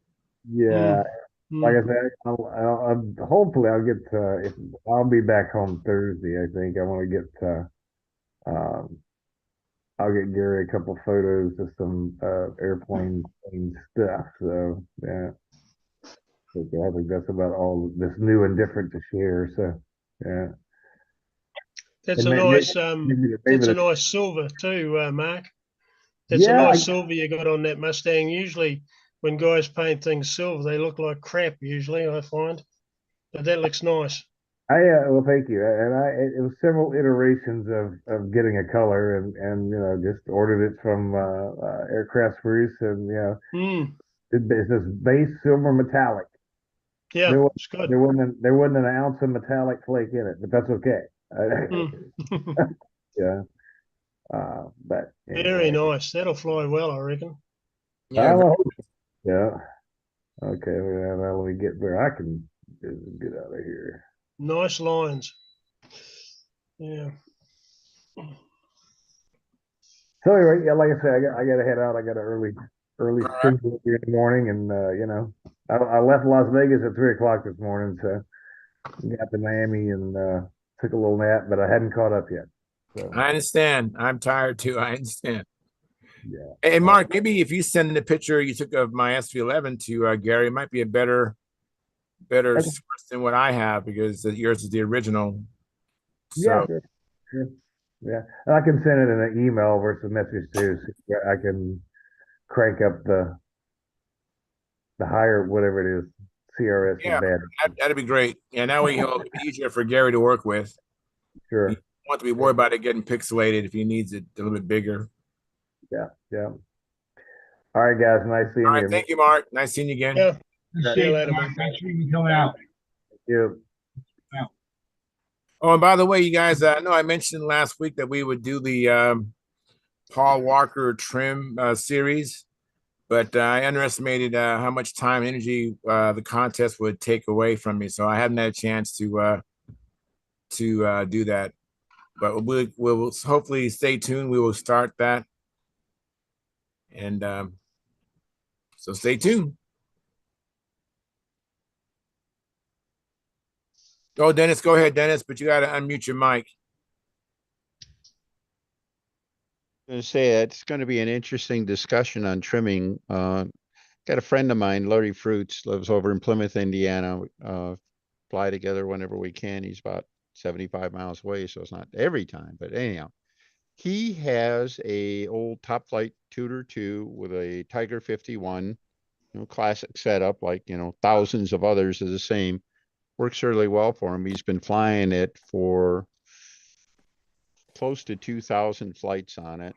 Yeah. Like I said, hopefully I'll get I'll be back home Thursday. I think I want to get I'll get Gary a couple photos of some airplane stuff. So yeah, I think that's about all this new and different to share. So yeah. That's And a nice maybe that's a the- nice silver too, Mark. That's a Yeah, nice silver you got on that Mustang. Usually when guys paint things silver, they look like crap usually, I find. But that looks nice. well, thank you. And it was several iterations of getting a color, and just ordered it from Aircraft Spruce, and Mm, it's this base silver metallic. yeah, There was it's good. there wasn't an ounce of metallic flake in it, but that's okay. Mm. Yeah. But Very anyway, nice. That'll fly well, I reckon. Yeah, I'm a, yeah. Okay. Well, let me get where I can get out of here. Nice lines. Yeah. So anyway, yeah, like I said, I got to head out. I got an early spring here in the morning, and I left Las Vegas at 3 o'clock this morning, so got to Miami and took a little nap, but I hadn't caught up yet. So I understand. I'm tired too. I understand. yeah. Hey, Mark, maybe if you send the picture you took of my SV11 to Gary, it might be a better Okay. source than what I have because yours is the original. Yeah, So sure. Yeah, and I can send it in an email versus message too. So I can crank up the higher whatever it is, CRS yeah, and bad. that'd be great. Yeah, that way it'll be easier for Gary to work with. Sure. You don't want to be worried about it getting pixelated if he needs it a little bit bigger. Yeah, yeah. All right, guys. Nice seeing All right, you. thank you, Mark. Nice seeing you again. Yeah. Good See you seeing later, Mark. man. Thanks for even coming out. Thank you. Oh, and by the way, you guys, I know I mentioned last week that we would do the Paul Walker trim series, but I underestimated how much time and energy the contest would take away from me. So I haven't had a chance to do that. But we'll hopefully stay tuned. We will start that, and so stay tuned. Oh, Dennis, go ahead, Dennis, but you got to unmute your mic. Going to say it's going to be an interesting discussion on trimming. Got a friend of mine, Larry Fruits, lives over in Plymouth, Indiana. Fly together whenever we can. He's about 75 miles away, so it's not every time. But anyhow, he has a old Top Flight Tudor 2 with a Tiger 51, classic setup, like thousands of others are the same. Works really well for him. He's been flying it for close to 2,000 flights on it.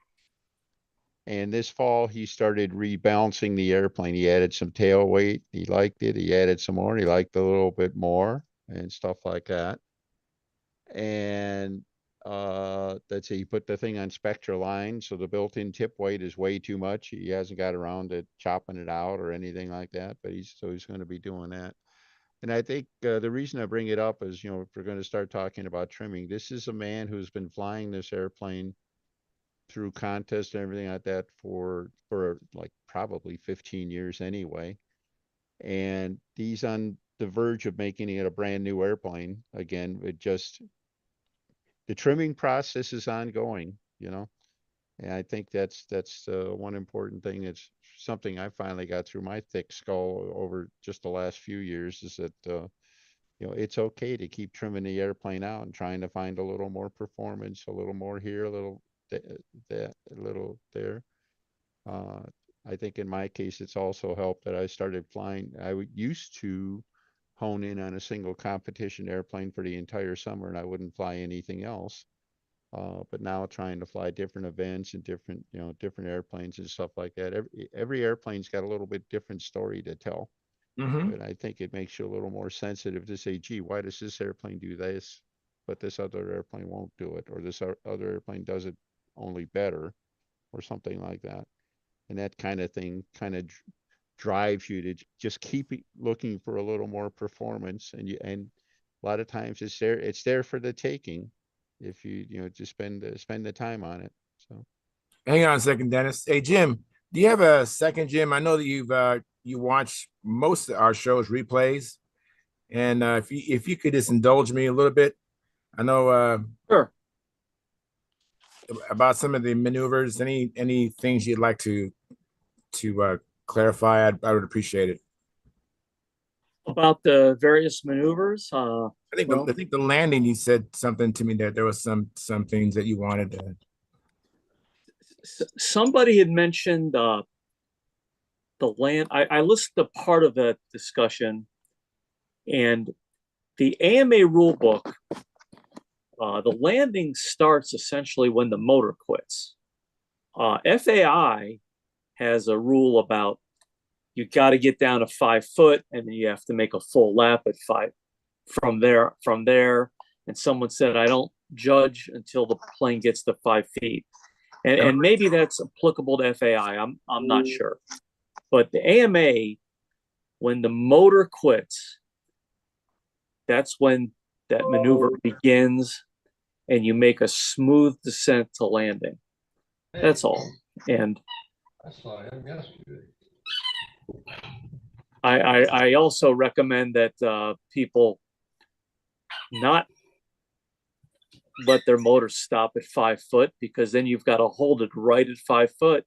And this fall, he started rebalancing the airplane. He added some tail weight. He liked it. He added some more. He liked a little bit more and stuff like that. And that's it. He put the thing on Spectra line, so the built-in tip weight is way too much. He hasn't got around to chopping it out or anything like that, but he's going to be doing that. And I think the reason I bring it up is, if we're going to start talking about trimming, this is a man who's been flying this airplane through contests and everything like that for like probably 15 years anyway. And he's on the verge of making it a brand new airplane again. The trimming process is ongoing, and I think that's one important thing. It's something I finally got through my thick skull over just the last few years, is that it's okay to keep trimming the airplane out and trying to find a little more performance, a little more here, a little that, a little there. I think in my case, it's also helped that I started flying. Used to hone in on a single competition airplane for the entire summer, and I wouldn't fly anything else. But now trying to fly different events and different airplanes and stuff like that. Every airplane's got a little bit different story to tell. Mm-hmm. And I think it makes you a little more sensitive to say, gee, why does this airplane do this, but this other airplane won't do it, or this other airplane does it only better, or something like that. And that kind of thing kind of drives you to just keep looking for a little more performance. And a lot of times it's there for the taking if you just spend the time on it. So Hang on a second, Dennis. Hey, Jim, do you have a second, Jim? I know that you watch most of our shows replays, and if you could just indulge me a little bit, I know Sure. about some of the maneuvers. Any things you'd like to clarify? I would appreciate it. about the various maneuvers. I think the landing. You said something to me that there was some things that you wanted to. Somebody had mentioned the land. I listened to part of that discussion, and the AMA rule book. The landing starts essentially when the motor quits. FAI has a rule about you got to get down to 5 foot, and then you have to make a full lap at 5 from there. And someone said, I don't judge until the plane gets to 5 feet. And maybe that's applicable to FAI. I'm not sure. But the AMA, when the motor quits, that's when that maneuver begins and you make a smooth descent to landing. That's all. And I saw him yesterday. I also recommend that people not let their motor stop at 5 foot, because then you've got to hold it right at 5 foot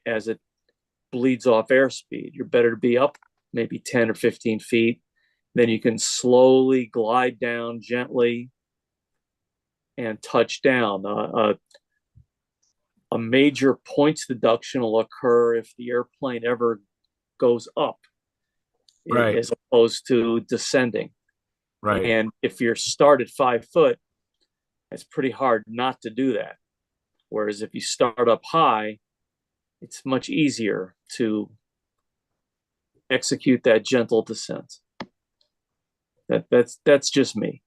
as it bleeds off airspeed. You're better to be up maybe 10 or 15 feet. Then you can slowly glide down gently and touch down. A major points deduction will occur if the airplane ever goes up, right, as opposed to descending. Right. And if you're start at 5 foot, it's pretty hard not to do that. Whereas if you start up high, it's much easier to execute that gentle descent. That's just me.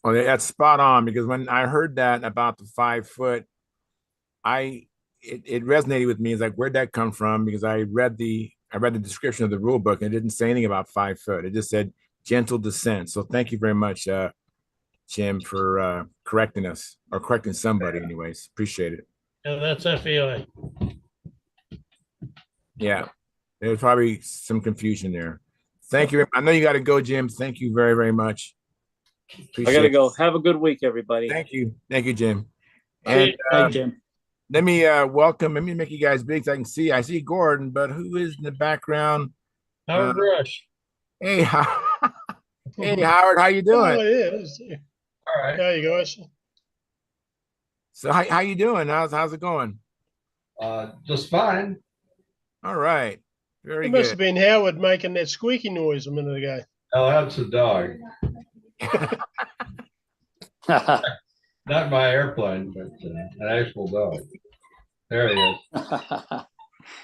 Well, that's spot on, because when I heard that about the 5 foot, it resonated with me. It's like, where'd that come from? Because I read the description of the rule book, and it didn't say anything about 5 foot. It just said gentle descent. So thank you very much, Jim, for correcting us, or correcting somebody anyways. Appreciate it. Yeah, that's FEI. Yeah, there's probably some confusion there. Thank you. I know you got to go, Jim. Thank you very, very much. I got to go. Have a good week, everybody. Thank you. Thank you, Jim. And Jim. let me welcome, let me make you guys big so I can see. I see Gordon, but who is in the background? Howard Rush. Hey, hey, Howard, how you doing? Oh, yeah. All right. How you guys? So how you doing? How's it going? Just fine. All right. Very It good. must have been Howard making that squeaky noise a minute ago. Oh, that's a dog. Not my airplane, but an actual dog. There he is. Oh,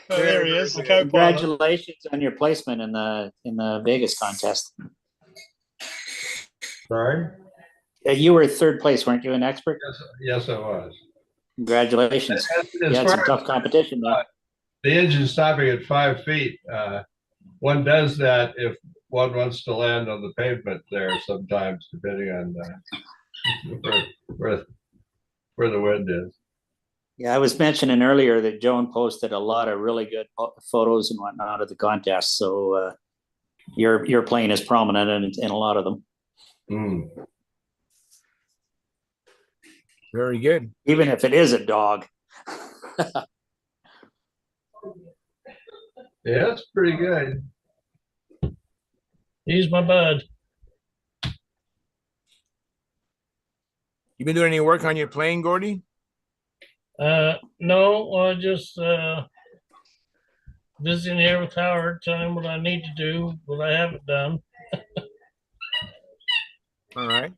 there he is, the co-pilot. Congratulations on your placement in the Vegas contest. Sorry? You were third place, weren't you, an expert? Yes, I was. Congratulations. You had some tough competition there. The engine stopping at 5 feet. One does that if one wants to land on the pavement there sometimes, depending on where the wind is. Yeah, I was mentioning earlier that Joan posted a lot of really good photos and whatnot of the contest. So your plane is prominent in a lot of them. Mm. Very good. Even if it is a dog. Yeah, that's pretty good. He's my bud. You been doing any work on your plane, Gordy? No, I just visiting here with Howard, telling him what I need to do, what I haven't done. All right.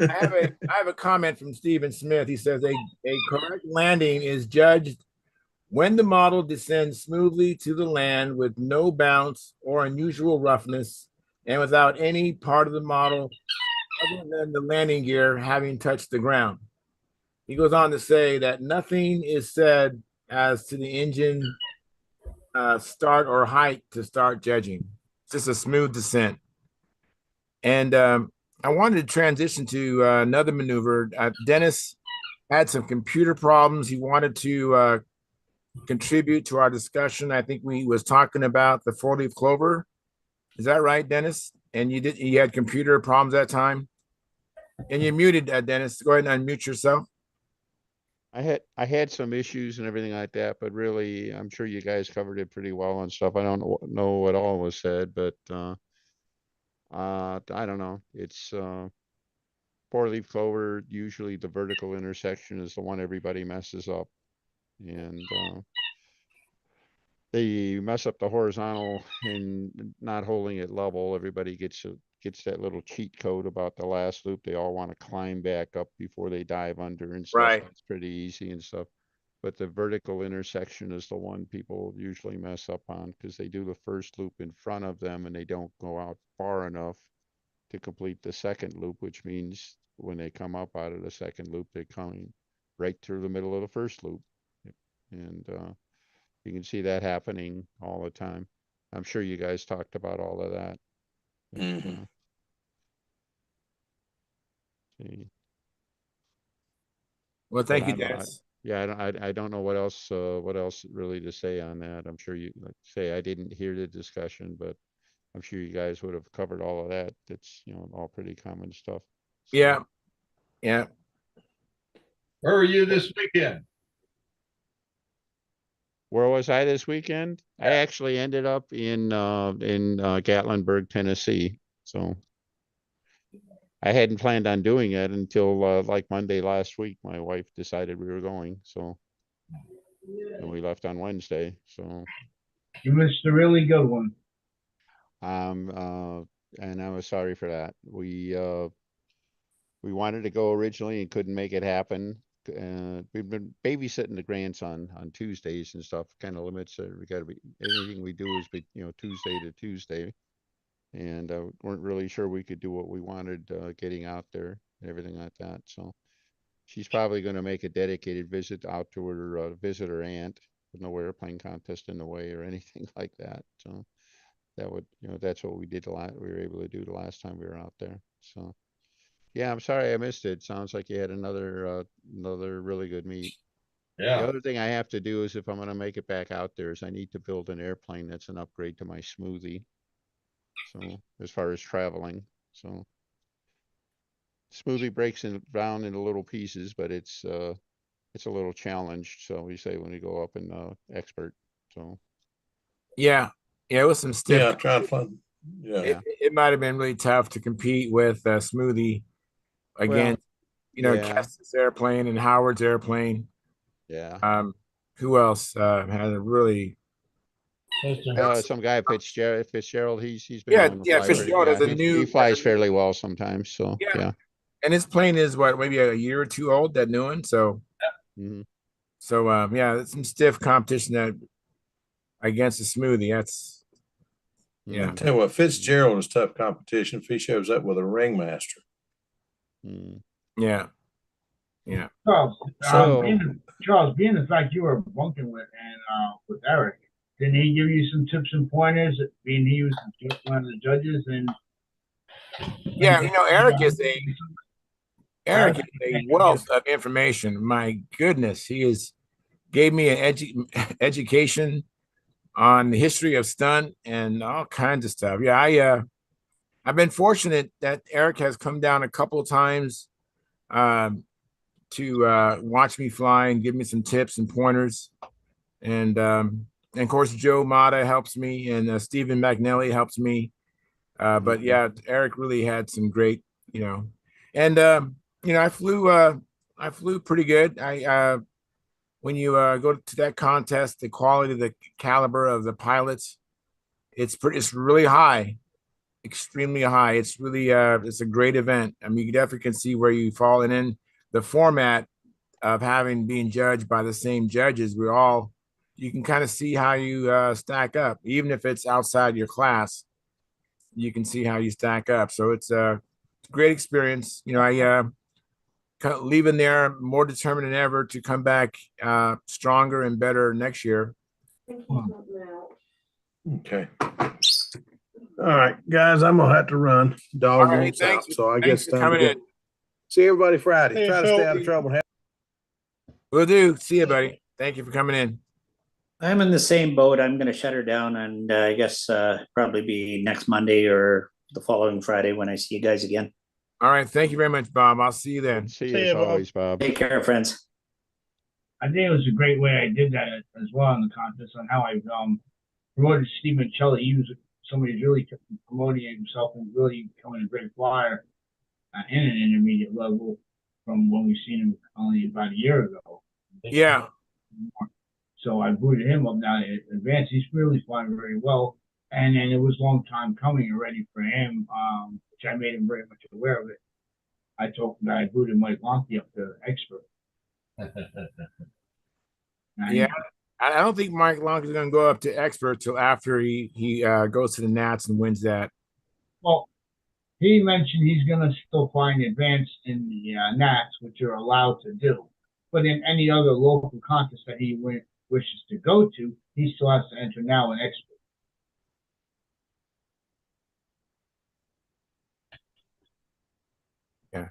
I have a comment from Stephen Smith. He says a correct landing is judged when the model descends smoothly to the land with no bounce or unusual roughness, and without any part of the model other than the landing gear having touched the ground. He goes on to say that nothing is said as to the engine start or height to start judging. It's just a smooth descent. And I wanted to transition to another maneuver. Dennis had some computer problems. He wanted to contribute to our discussion. I think we was talking about the 4-leaf clover. Is that right, Dennis? And you had computer problems that time? And you're muted, Dennis. Go ahead and unmute yourself. I had some issues and everything like that, but really, I'm sure you guys covered it pretty well and stuff. I don't know what all was said, but I don't know. It's 4-leaf clover. Usually, the vertical intersection is the one everybody messes up, and they mess up the horizontal and not holding it level. Everybody gets that little cheat code about the last loop. They all want to climb back up before they dive under and stuff. Right. That's pretty easy and stuff. But the vertical intersection is the one people usually mess up on because they do the first loop in front of them and they don't go out far enough to complete the second loop, which means when they come up out of the second loop, they're coming right through the middle of the first loop. And you can see that happening all the time. I'm sure you guys talked about all of that. But, see. Well, But thank you, I don't know. Dennis. I don't know what else really to say on that. I'm sure you like say I didn't hear the discussion, but I'm sure you guys would have covered all of that. That's all pretty common stuff. So, Yeah. Yeah. Where were you this weekend? where was I this weekend? I actually ended up in Gatlinburg, Tennessee. So I hadn't planned on doing it until like Monday last week. My wife decided we were going, so and we left on Wednesday. So You missed a really good one. and I was sorry for that. We wanted to go originally and couldn't make it happen. We've been babysitting the grandson on Tuesdays and stuff. Kind of limits it. We got to be anything we do is be Tuesday to Tuesday, and weren't really sure we could do what we wanted getting out there and everything like that. So she's probably going to make a dedicated visit out to her visit her aunt with no airplane contest in the way or anything like that. So that would that's what we did we were able to do the last time we were out there. So. Yeah, I'm sorry I missed it. Sounds like you had another really good meet. The Yeah. other thing I have to do is if I'm going to make it back out there is I need to build an airplane that's an upgrade to my smoothie. So as far as traveling, so smoothie breaks down into little pieces, but it's a little challenged. So we say when you go up in expert. So Yeah. Yeah. It was some stiff. Yeah, trying to find. Yeah. It might have been really tough to compete with Smoothie against, Kestis airplane and Howard's airplane. Yeah. Who else had a really some guy Fitzgerald. He's been known to fly Fitzgerald is a new. He flies fairly well sometimes. So yeah. And his plane is what, maybe a year or two old, that new one. So so it's some stiff competition that against the Smoothie. That's I tell you what, Fitzgerald is tough competition if he shows up with a ringmaster. Yeah. Yeah. Charles, being the fact you were bunking with Eric, didn't he give you some tips and pointers? Being he was one of the judges, and Eric is a wealth of information. My goodness, he gave me an education on the history of stunt and all kinds of stuff. Yeah, I've been fortunate that Eric has come down a couple of times to watch me fly and give me some tips and pointers. And of course, Joe Mata helps me, and Stephen McNally helps me. But yeah, Eric really had some great, and I flew pretty good. When you go to that contest, the quality, the caliber of the pilots, it's really high, extremely high. It's really it's a great event. I mean, you definitely can see where you fall, and in the format of being judged by the same judges, you can kind of see how you stack up, even if it's outside your class. You can see how you stack up. So it's a great experience. I leaving there more determined than ever to come back stronger and better next year. Okay. All right, guys, I'm gonna have to run. Dog wants out, so I guess time to go. See everybody Friday. Hey, Try to Phil. stay out of trouble. Will do. See you, buddy. Thank you for coming in. I'm in the same boat. I'm going to shut her down, and I guess probably be next Monday or the following Friday when I see you guys again. All right. Thank you very much, Bob. I'll see you then. See you as always, Bob. Take care, friends. I think it was a great way I did that as well in the contest on how I promoted Steve Michelli. He was somebody who's really promoting himself and really becoming a great flyer in an intermediate level from when we seen him only about a year ago. Yeah. So I booted him up now in advance. He's really flying very well. And then it was a long time coming already for him, which I made him very much aware of it. I told him that I booted Mike Lonke up to expert. Yeah, I don't think Mike Long is going to go up to expert till after he goes to the Nats and wins that. Well, he mentioned he's going to still fly in advance in the Nats, which you're allowed to do. But in any other local contest that he wishes to go to, he still has to enter now an expert. Yeah.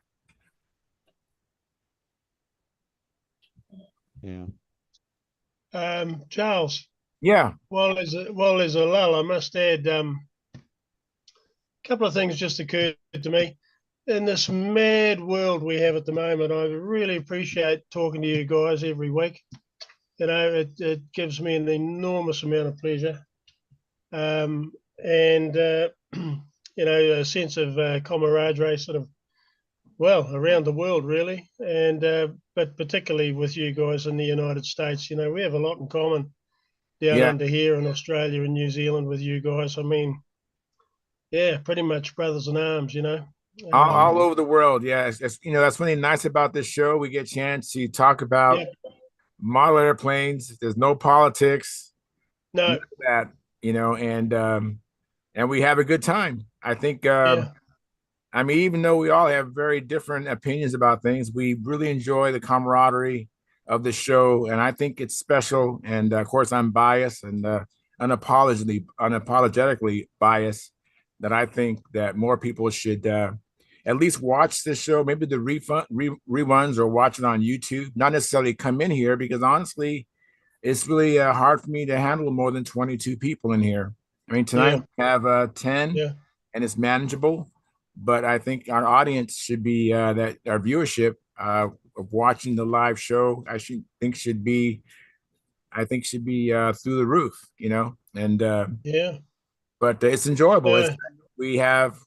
Yeah. Charles. Yeah. While there's a lull, I must add a couple of things just occurred to me. In this mad world we have at the moment, I really appreciate talking to you guys every week. You know, it gives me an enormous amount of pleasure. And, you know, a sense of camaraderie sort of, well, around the world, really. And, but particularly with you guys in the United States, you know, we have a lot in common down under here in Australia and New Zealand with you guys. I mean, yeah, pretty much brothers in arms, you know. All over the world. Yeah. You know, that's something nice about this show. We get a chance to talk about model airplanes. There's no politics. No. None of that, you know, and we have a good time. I think I mean, even though we all have very different opinions about things, we really enjoy the camaraderie of the show, and I think it's special. And of course, I'm biased and unapologetically biased. That I think that more people should at least watch this show, maybe the reruns, or watch it on YouTube. Not necessarily come in here, because honestly, it's really hard for me to handle more than 22 people in here. I mean, tonight we have 10, and it's manageable. But I think our audience should be that our viewership of watching the live show, should be through the roof, you know. And but it's enjoyable. We have.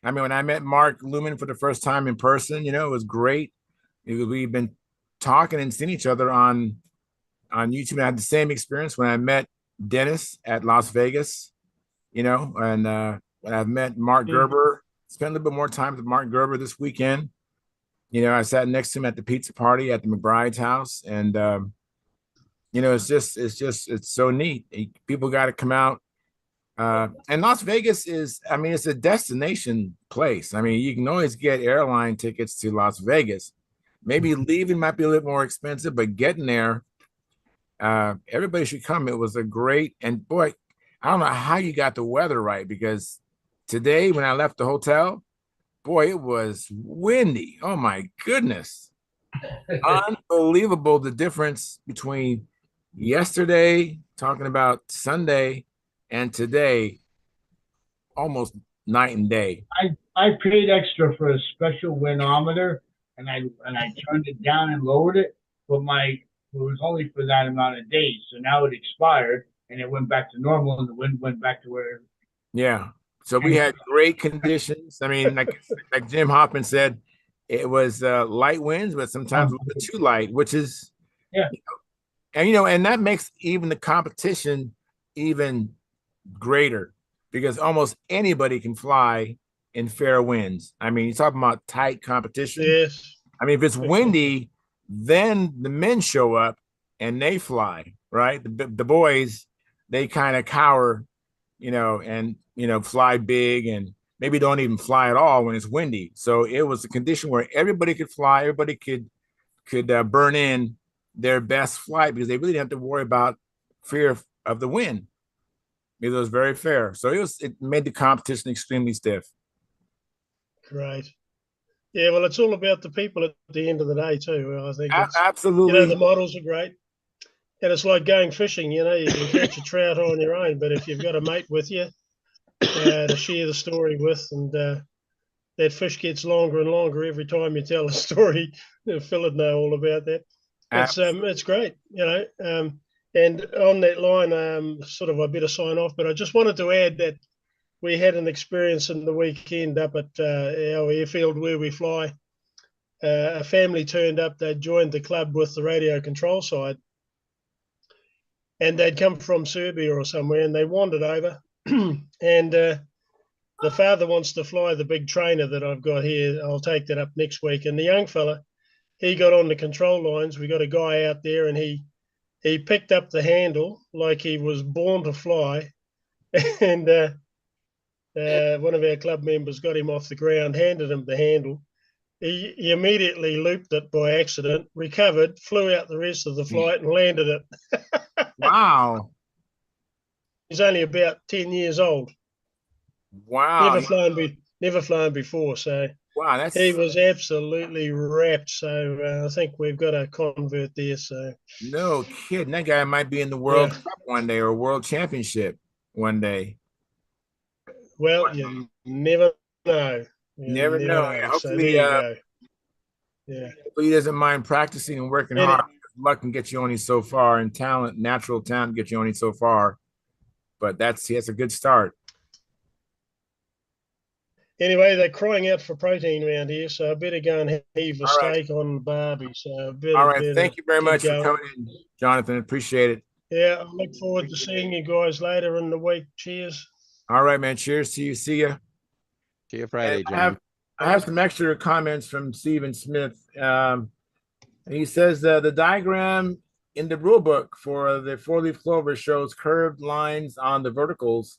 I mean, when I met Mark Lumen for the first time in person, you know, it was great. We've been talking and seeing each other on YouTube. I had the same experience when I met Dennis at Las Vegas, you know, and when I've met Mark Gerber, spent a little bit more time with Mark Gerber this weekend. You know, I sat next to him at the pizza party at the McBride's house, and you know, it's so neat. People got to come out. And Las Vegas is, I mean, it's a destination place. I mean, you can always get airline tickets to Las Vegas. Maybe leaving might be a little more expensive, but getting there, everybody should come. It was a great, and boy, I don't know how you got the weather right, because today when I left the hotel, boy, it was windy. Oh my goodness. Unbelievable, the difference between yesterday, talking about Sunday, and today, almost night and day. I paid extra for a special windometer, and I turned it down and lowered it, but it was only for that amount of days. So now it expired, and it went back to normal, and the wind went back to where. Yeah. So we had great conditions. I mean, like Jim Hoffman said, it was light winds, but sometimes a little bit too light, which is and that makes even the competition even greater, because almost anybody can fly in fair winds. I mean, you're talking about tight competition. Yes. I mean, if it's windy, then the men show up and they fly, right? The boys, they kind of cower, you know, and, you know, fly big, and maybe don't even fly at all when it's windy. So it was a condition where everybody could fly, everybody could burn in their best flight, because they really didn't have to worry about fear of the wind. It was very fair. So it made the competition extremely stiff. Great. Yeah, well, it's all about the people at the end of the day too. I think absolutely. You know, the models are great, and it's like going fishing. You know, you can catch a trout on your own, but if you've got a mate with you to share the story with, and that fish gets longer and longer every time you tell a story. Phil would know all about that. It's great, and on that line, sort of I better sign off, but I just wanted to add that we had an experience in the weekend up at our airfield where we fly. A family turned up. They'd joined the club with the radio control side, and they'd come from Serbia or somewhere, and they wandered over. And the father wants to fly the big trainer that I've got here. I'll take that up next week. And the young fella, he got on the control lines. We got a guy out there, and he picked up the handle like he was born to fly. And one of our club members got him off the ground, handed him the handle. He immediately looped it by accident, recovered, flew out the rest of the flight, and landed it. Wow. He's only about 10 years old. Wow. Never flown before. So wow, he was absolutely wrapped. So I think we've got a convert there. So no kidding. That guy might be in the World Cup one day or World Championship one day. Well, you never know. You never know. Yeah, So there you go. Yeah. Hopefully he doesn't mind practicing and working hard. Luck can get you only so far, and talent, natural talent, get you only so far. But he has a good start. Anyway, they're crying out for protein around here, so I better go and heave a steak on the barbie. So all right, thank you very much for coming in, Jonathan. Appreciate it. Yeah, I look forward to seeing you guys later in the week. Cheers. All right, man. Cheers to you. See ya. See you Friday, John. I have some extra comments from Stephen Smith. And he says the diagram in the rule book for the four-leaf clover shows curved lines on the verticals.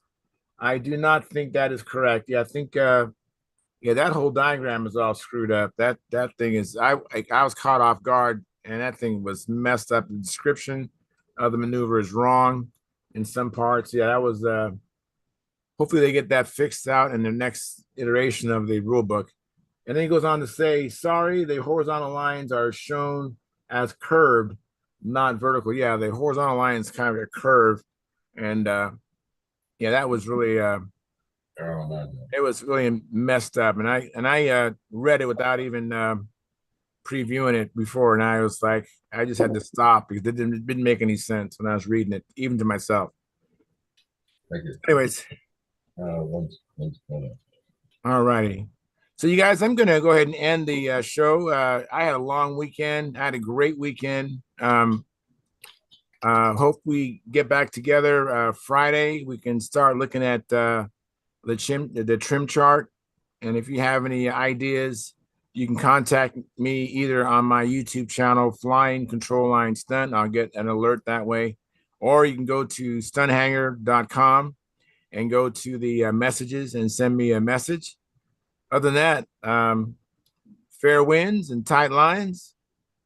I do not think that is correct. Yeah, I think that whole diagram is all screwed up. That thing is I was caught off guard, and that thing was messed up. The description of the maneuver is wrong in some parts. Yeah, that was hopefully they get that fixed out in the next iteration of the rule book. And then he goes on to say, sorry, the horizontal lines are shown as curved, not vertical. Yeah, the horizontal line is kind of a curve. And yeah, that was really it was really messed up. And I read it without even previewing it before, and I was like, I just had to stop because it didn't make any sense when I was reading it, even to myself. Thank you. Anyways. All righty. So you guys, I'm gonna go ahead and end the show. I had a long weekend. I had a great weekend. Hope we get back together Friday. We can start looking at the trim chart. And if you have any ideas, you can contact me either on my YouTube channel, Flying Control Line Stunt. I'll get an alert that way. Or you can go to stunthangar.com and go to the messages and send me a message. Other than that, fair winds and tight lines.